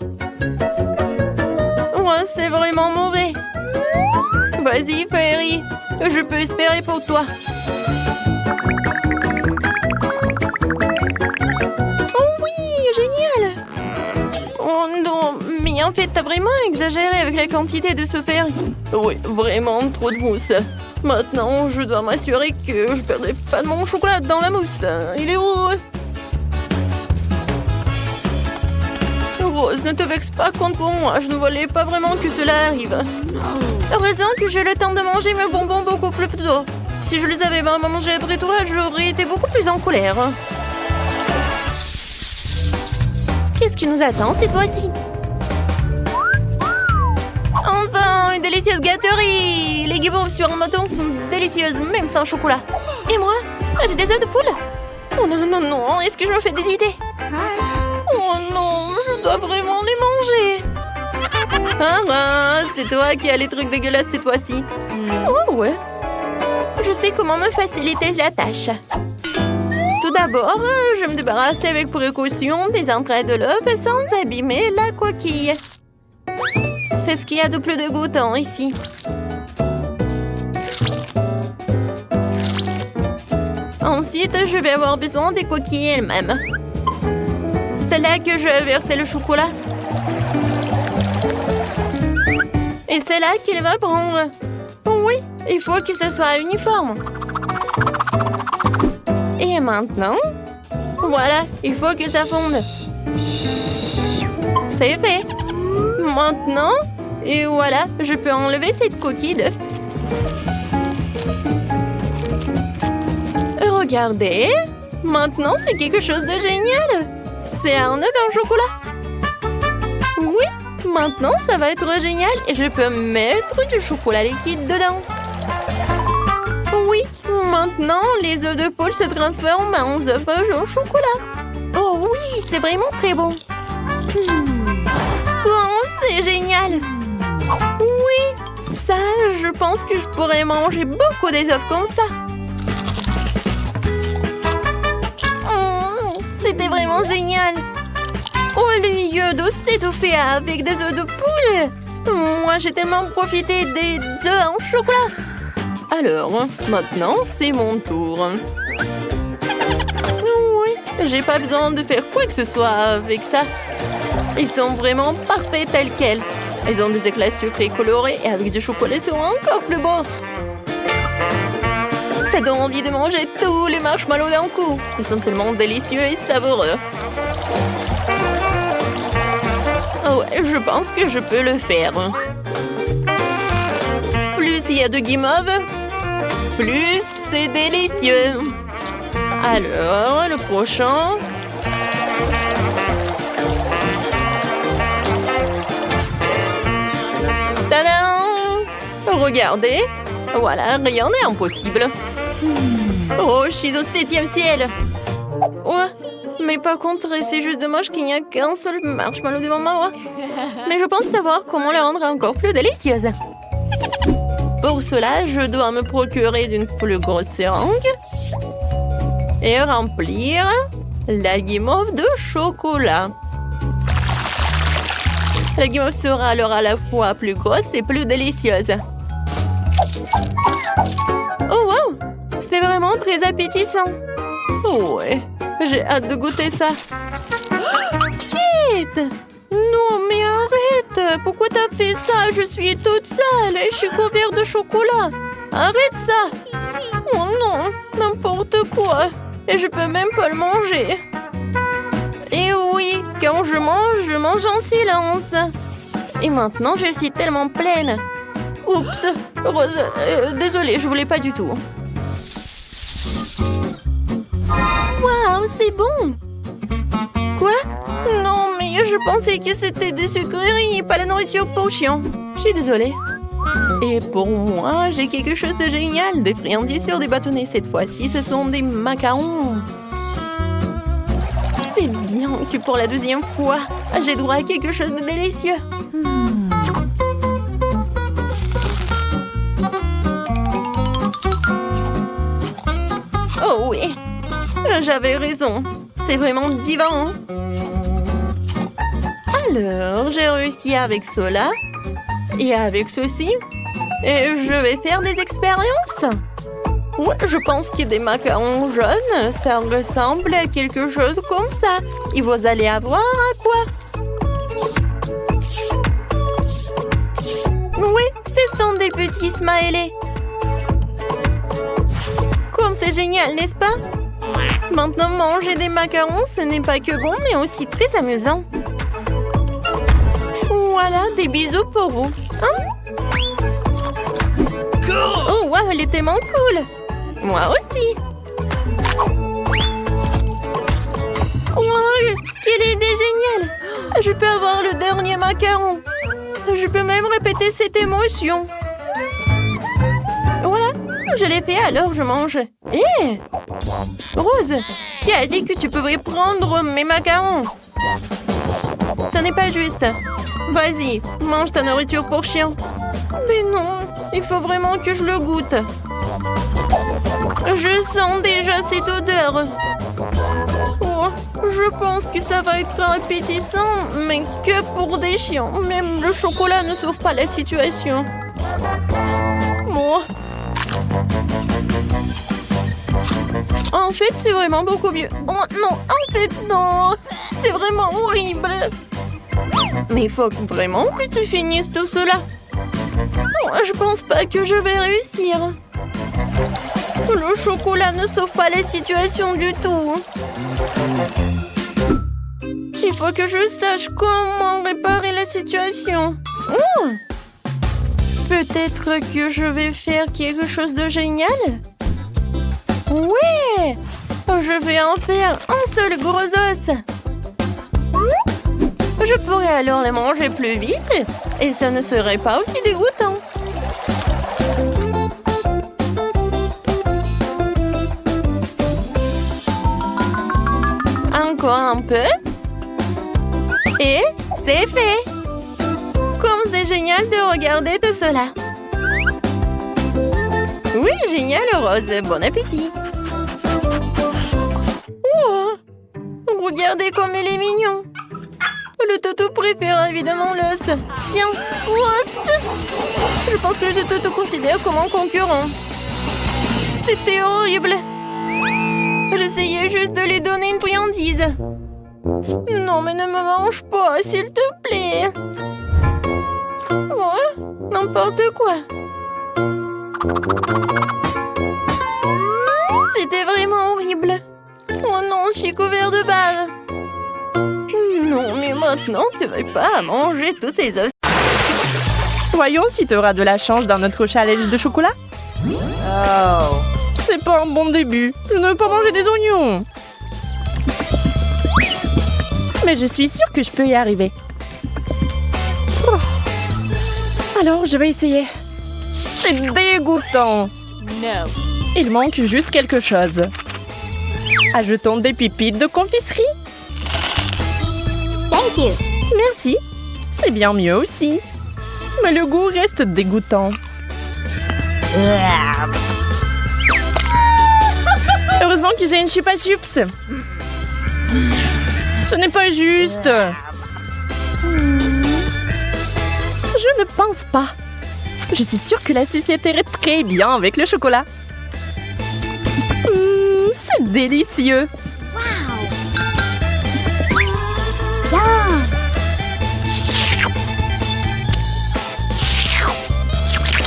Ouais, c'est vraiment mauvais. Vas-y, ferry. Je peux espérer pour toi. Oh non, mais en fait, t'as vraiment exagéré avec la quantité de ce fer. Oui, vraiment trop de mousse. Maintenant, je dois m'assurer que je perdrai pas de mon chocolat dans la mousse. Il est où? Rose, ne te vexe pas contre moi. Je ne voulais pas vraiment que cela arrive. Heureusement que j'ai le temps de manger mes bonbons beaucoup plus tôt. Si je les avais vraiment mangés après toi, j'aurais été beaucoup plus en colère. Qu'est-ce qui nous attend cette fois-ci? Enfin, une délicieuse gâterie! Les guimauves sur un mouton sont délicieuses, même sans chocolat. Et moi? J'ai des œufs de poule? Oh non, non, non, est-ce que je me fais des idées? Oh non, je dois vraiment les manger. Ah, c'est toi qui as les trucs dégueulasses cette fois-ci. Oh ouais. Je sais comment me faciliter la tâche. Tout d'abord, je vais me débarrasser avec précaution des entrailles de l'œuf sans abîmer la coquille. C'est ce qu'il y a de plus dégoûtant ici. Ensuite, je vais avoir besoin des coquilles elles-mêmes. C'est là que je vais verser le chocolat. Et c'est là qu'il va prendre. Oui, il faut que ce soit uniforme. Et maintenant, voilà, il faut que ça fonde. C'est fait. Maintenant, et voilà, je peux enlever cette coquille d'œuf. Regardez, maintenant c'est quelque chose de génial. C'est un œuf en chocolat. Oui, maintenant ça va être génial et je peux mettre du chocolat liquide dedans. Oui, maintenant les œufs de poule se transforment en œufs au chocolat. Oh oui, c'est vraiment très bon. Oh, c'est génial. Oui, ça, je pense que je pourrais manger beaucoup des œufs comme ça. C'était vraiment génial. Au lieu de s'étouffer avec des œufs de poule, moi j'ai tellement profité des œufs en chocolat. Alors, maintenant c'est mon tour. Oui, j'ai pas besoin de faire quoi que ce soit avec ça. Ils sont vraiment parfaits tels quels. Ils ont des éclats sucrés colorés et avec du chocolat, ils sont encore plus beaux. Ça donne envie de manger tous les marshmallows d'un coup. Ils sont tellement délicieux et savoureux. Oh ouais, je pense que je peux le faire. Plus il y a de guimauve, plus c'est délicieux. Alors, le prochain. Tadam! Regardez. Voilà, rien n'est impossible. Oh, je suis au 7e ciel. Ouais, mais par contre, c'est juste dommage qu'il n'y a qu'un seul marshmallow devant moi. Mais je pense savoir comment la rendre encore plus délicieuse. Pour cela, je dois me procurer d'une plus grosse seringue et remplir la guimauve de chocolat. La guimauve sera alors à la fois plus grosse et plus délicieuse. Oh wow! C'est vraiment très appétissant. Oh ouais, j'ai hâte de goûter ça. Kate! Non mais arrête! Pourquoi t'as fait ça? Je suis toute sale et je suis couverte de chocolat. Arrête ça! Oh non, n'importe quoi. Et je peux même pas le manger. Et oui, quand je mange en silence. Et maintenant, je suis tellement pleine. Oups, Rose, désolée, je voulais pas du tout. Waouh, c'est bon! Quoi? Non, mais je pensais que c'était des sucreries, pas la nourriture pour chiens. Je suis désolée. Et pour moi, j'ai quelque chose de génial, des friandises sur des bâtonnets. Cette fois-ci, ce sont des macarons. C'est bien que pour la 2e fois, j'ai droit à quelque chose de délicieux. Oh oui, j'avais raison. C'est vraiment divin. Alors, j'ai réussi avec cela et avec ceci. Et je vais faire des expériences. Ouais, je pense que des macarons jaunes, ça ressemble à quelque chose comme ça. Et vous allez avoir à quoi? Oui, ce sont des petits smileys. Comme c'est génial, n'est-ce pas? Maintenant, manger des macarons, ce n'est pas que bon, mais aussi très amusant. Voilà, des bisous pour vous. Hein? Oh, wow, elle est tellement cool. Moi aussi. Wow, quelle idée géniale. Je peux avoir le dernier macaron. Je peux même répéter cette émotion. Voilà, je l'ai fait, alors je mange. Hé! Rose, qui a dit que tu pouvais prendre mes macarons? Ce n'est pas juste. Vas-y, mange ta nourriture pour chien. Mais non, il faut vraiment que je le goûte. Je sens déjà cette odeur. Oh, je pense que ça va être appétissant, mais que pour des chiens. Même le chocolat ne sauve pas la situation. Oh. En fait, c'est vraiment beaucoup mieux. Oh non, en fait, non. C'est vraiment horrible. Mais il faut vraiment que tu finisses tout cela. Oh, je pense pas que je vais réussir. Le chocolat ne sauve pas la situation du tout. Il faut que je sache comment réparer la situation. Oh! Peut-être que je vais faire quelque chose de génial? Ouais! Je vais en faire un seul gros os. Je pourrais alors les manger plus vite et ça ne serait pas aussi dégoûtant. Encore un peu. Et c'est fait. Comme c'est génial de regarder tout cela. Oui, génial, Rose. Bon appétit. Oh, regardez comme il est mignon. Le toutou préfère évidemment l'os. Tiens, oups. Je pense que le toutou considère comme un concurrent. C'était horrible. J'essayais juste de lui donner une friandise. Non, mais ne me mange pas, s'il te plaît. Oh, n'importe quoi. C'était vraiment horrible. Oh non, je suis couvert de bave. Non, mais maintenant, tu vas pas manger tous ces os. Voyons si tu auras de la chance dans notre challenge de chocolat. Oh, c'est pas un bon début. Je ne veux pas manger des oignons. Mais je suis sûre que je peux y arriver. Oh. Alors, je vais essayer. C'est dégoûtant. No. Il manque juste quelque chose. Ajoutons des pépites de confiserie. Thank you. Merci. C'est bien mieux aussi. Mais le goût reste dégoûtant. Heureusement que j'ai une chupa chups. Ce n'est pas juste. Je ne pense pas. Je suis sûre que la sucette irait très bien avec le chocolat. C'est délicieux. Yum.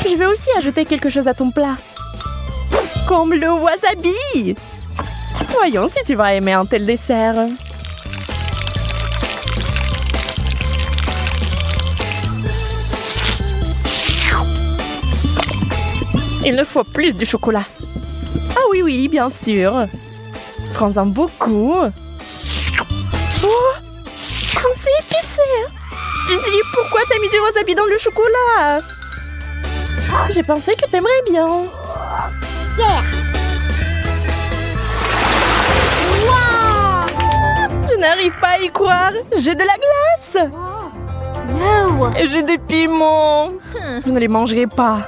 Je vais aussi ajouter quelque chose à ton plat. Comme le wasabi. Voyons si tu vas aimer un tel dessert. Il ne faut plus du chocolat. Ah oui, oui, bien sûr. Prends-en beaucoup. Oh, c'est épicé. Suzy, pourquoi t'as mis du wasabi dans le chocolat? J'ai pensé que t'aimerais bien. Yeah. Je n'arrive pas à y croire. J'ai de la glace. No. Et j'ai des piments. Je ne les mangerai pas.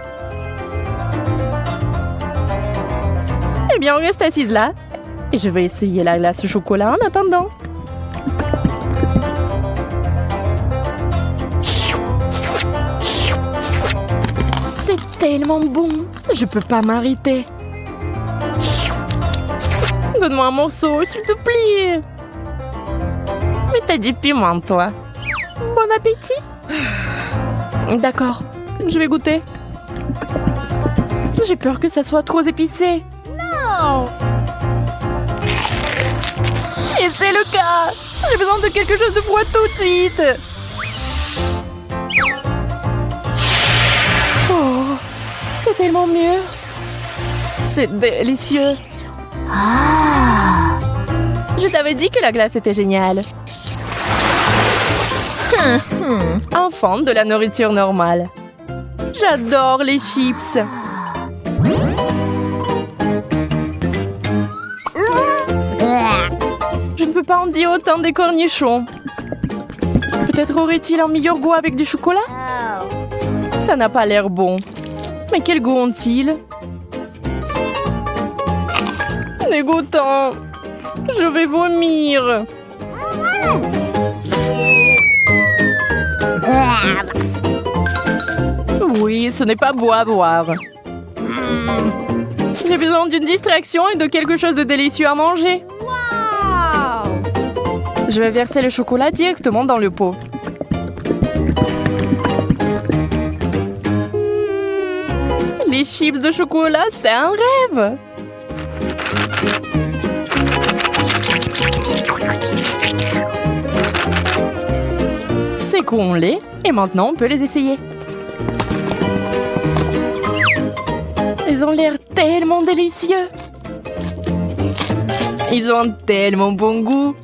Eh bien, on reste assise là. Et je vais essayer la glace au chocolat en attendant. C'est tellement bon. Je peux pas m'arrêter. Donne-moi un morceau, s'il te plaît. Mais t'as du piment, toi. Bon appétit. D'accord, je vais goûter. J'ai peur que ça soit trop épicé. Non. Et c'est le cas. J'ai besoin de quelque chose de froid tout de suite. Oh, c'est tellement mieux. C'est délicieux. Je t'avais dit que la glace était géniale. Enfant de la nourriture normale. J'adore les chips. Je ne peux pas en dire autant des cornichons. Peut-être aurait-il un meilleur goût avec du chocolat? Ça n'a pas l'air bon. Mais quel goût ont-ils? Dégoûtant. Je vais vomir. Oui, ce n'est pas beau à voir. J'ai besoin d'une distraction et de quelque chose de délicieux à manger. Je vais verser le chocolat directement dans le pot. Les chips de chocolat, c'est un rêve. Sécons-les et maintenant on peut les essayer. Ils ont l'air tellement délicieux. Ils ont un tellement bon goût.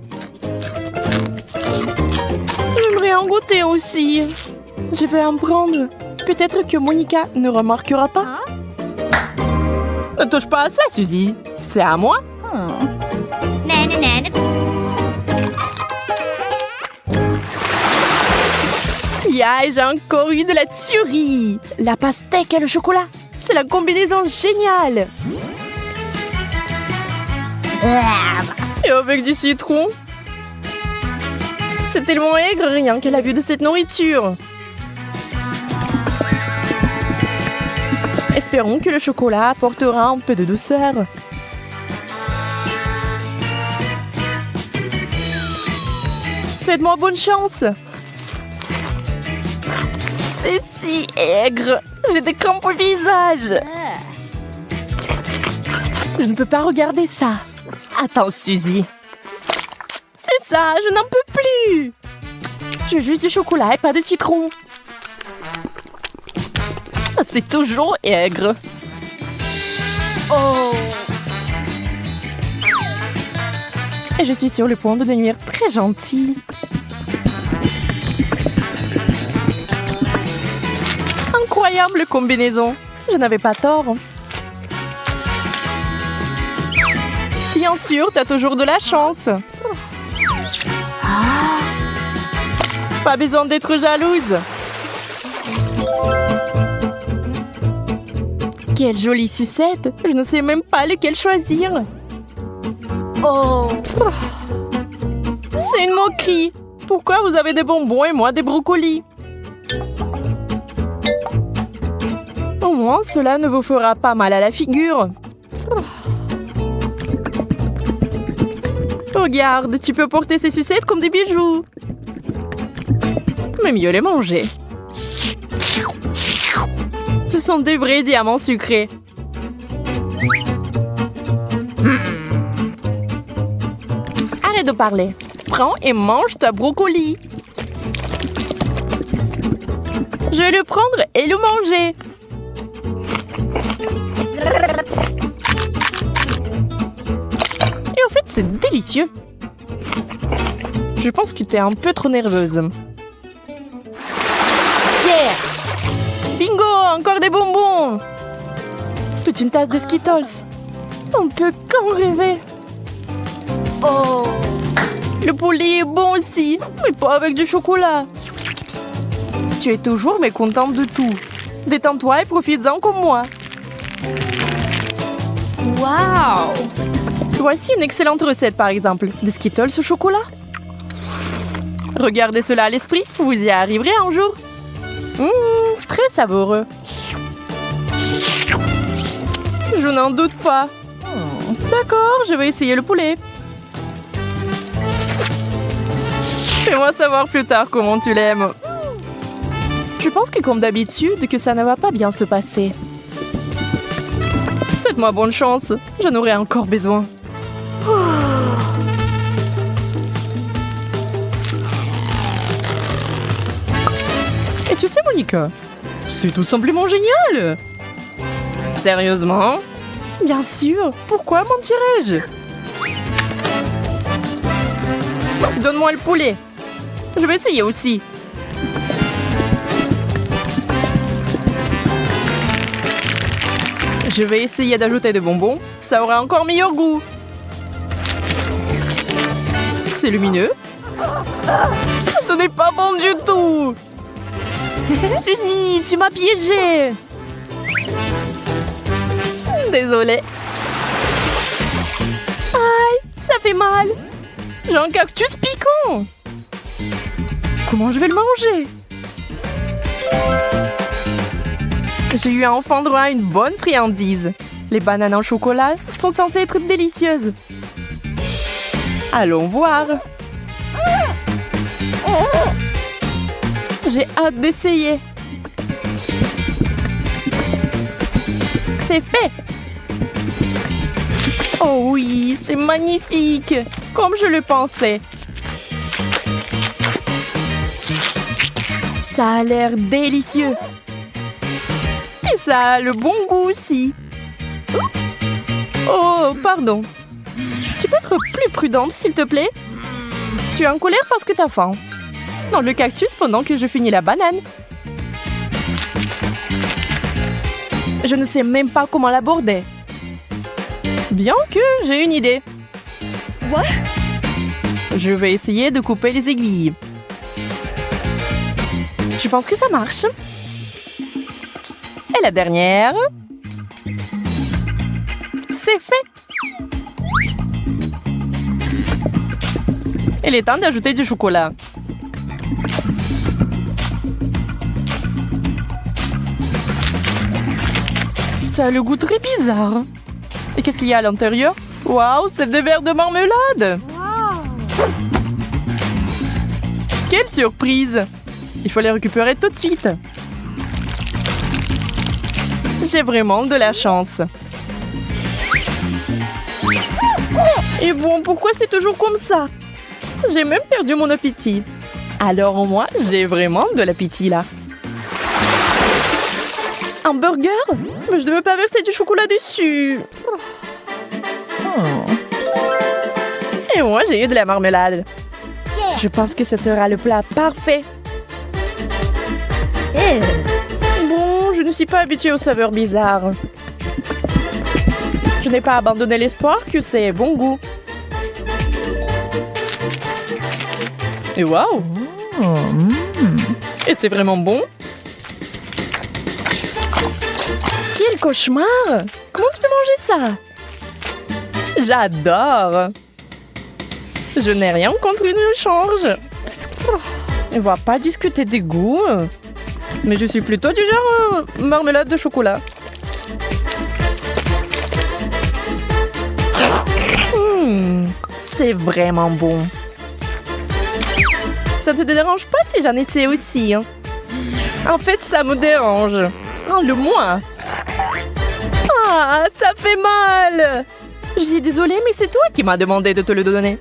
J'aimerais en goûter aussi. Je vais en prendre. Peut-être que Monica ne remarquera pas. Ne touche pas à ça, Suzy. C'est à moi. Yeah, j'ai encore eu de la tuerie. La pastèque et le chocolat. C'est la combinaison géniale. Et avec du citron. C'est tellement aigre rien qu'à la vue de cette nourriture. Espérons que le chocolat apportera un peu de douceur. Souhaite-moi bonne chance. C'est si aigre. J'ai des crampes au visage. Je ne peux pas regarder ça. Attends, Suzy. C'est ça, je n'en peux plus. J'ai juste du chocolat et pas de citron. C'est toujours aigre. Oh. Et je suis sur le point de devenir très gentille. Incroyable combinaison. Je n'avais pas tort. Bien sûr, t'as toujours de la chance. Pas besoin d'être jalouse. Quelle jolie sucette. Je ne sais même pas lequel choisir. Oh. C'est une moquerie. Pourquoi vous avez des bonbons et moi des brocolis? Au moins, cela ne vous fera pas mal à la figure. Regarde, tu peux porter ces sucettes comme des bijoux. Mais mieux les manger. Ce sont des vrais diamants sucrés. Arrête de parler. Prends et mange ta brocoli. Je vais le prendre et le manger. Et en fait, c'est délicieux. Je pense que t'es un peu trop nerveuse. Yeah! Bingo! Encore des bonbons! Toute une tasse de Skittles. On peut qu'en rêver. Oh. Le poulet est bon aussi, mais pas avec du chocolat. Tu es toujours mécontente de tout. Détends-toi et profites-en comme moi. Wow. Voici une excellente recette, par exemple. Des Skittles au chocolat. Regardez cela à l'esprit, vous y arriverez un jour. Très savoureux. Je n'en doute pas. D'accord, je vais essayer le poulet. Fais-moi savoir plus tard comment tu l'aimes. Je pense que comme d'habitude, que ça ne va pas bien se passer. Souhaite-moi bonne chance, j'en aurai encore besoin. Et tu sais, Monica, c'est tout simplement génial. Sérieusement? Bien sûr, pourquoi mentirais-je? Donne-moi le poulet. Je vais essayer aussi. Je vais essayer d'ajouter des bonbons. Ça aura encore meilleur goût. C'est lumineux. Ce n'est pas bon du tout. Suzy, tu m'as piégée. Désolée. Aïe, ça fait mal. J'ai un cactus piquant. Comment je vais le manger? J'ai eu enfin droit à une bonne friandise. Les bananes en chocolat sont censées être délicieuses. Allons voir. J'ai hâte d'essayer. C'est fait. Oh oui, c'est magnifique. Comme je le pensais. Ça a l'air délicieux. Et ça a le bon goût aussi. Oups. Oh, pardon. Tu peux être plus prudente, s'il te plaît? Tu es en colère parce que t'as faim. Dans le cactus pendant que je finis la banane. Je ne sais même pas comment l'aborder. Bien que j'ai une idée. What? Je vais essayer de couper les aiguilles. Je pense que ça marche. Et la dernière. C'est fait. Il est temps d'ajouter du chocolat. Ça a le goût très bizarre. Et qu'est-ce qu'il y a à l'intérieur? Waouh, c'est des verres de marmelade! Wow. Quelle surprise! Il faut les récupérer tout de suite. J'ai vraiment de la chance. Et bon, pourquoi c'est toujours comme ça? J'ai même perdu mon appétit. Alors au moins, j'ai vraiment de l'appétit là. Un burger? Mais je ne veux pas verser du chocolat dessus. Et moi, j'ai eu de la marmelade. Je pense que ce sera le plat parfait. Bon, je ne suis pas habituée aux saveurs bizarres. Je n'ai pas abandonné l'espoir que c'est bon goût. Et waouh! Et c'est vraiment bon? Quel cauchemar! Comment tu peux manger ça? J'adore! Je n'ai rien contre une change. On va pas discuter des goûts. Mais je suis plutôt du genre marmelade de chocolat. C'est vraiment bon. Ça te dérange pas si j'en étais aussi? Hein? En fait, ça me dérange. Enlève-moi. Ah, ça fait mal. Je suis désolée, mais c'est toi qui m'as demandé de te le donner.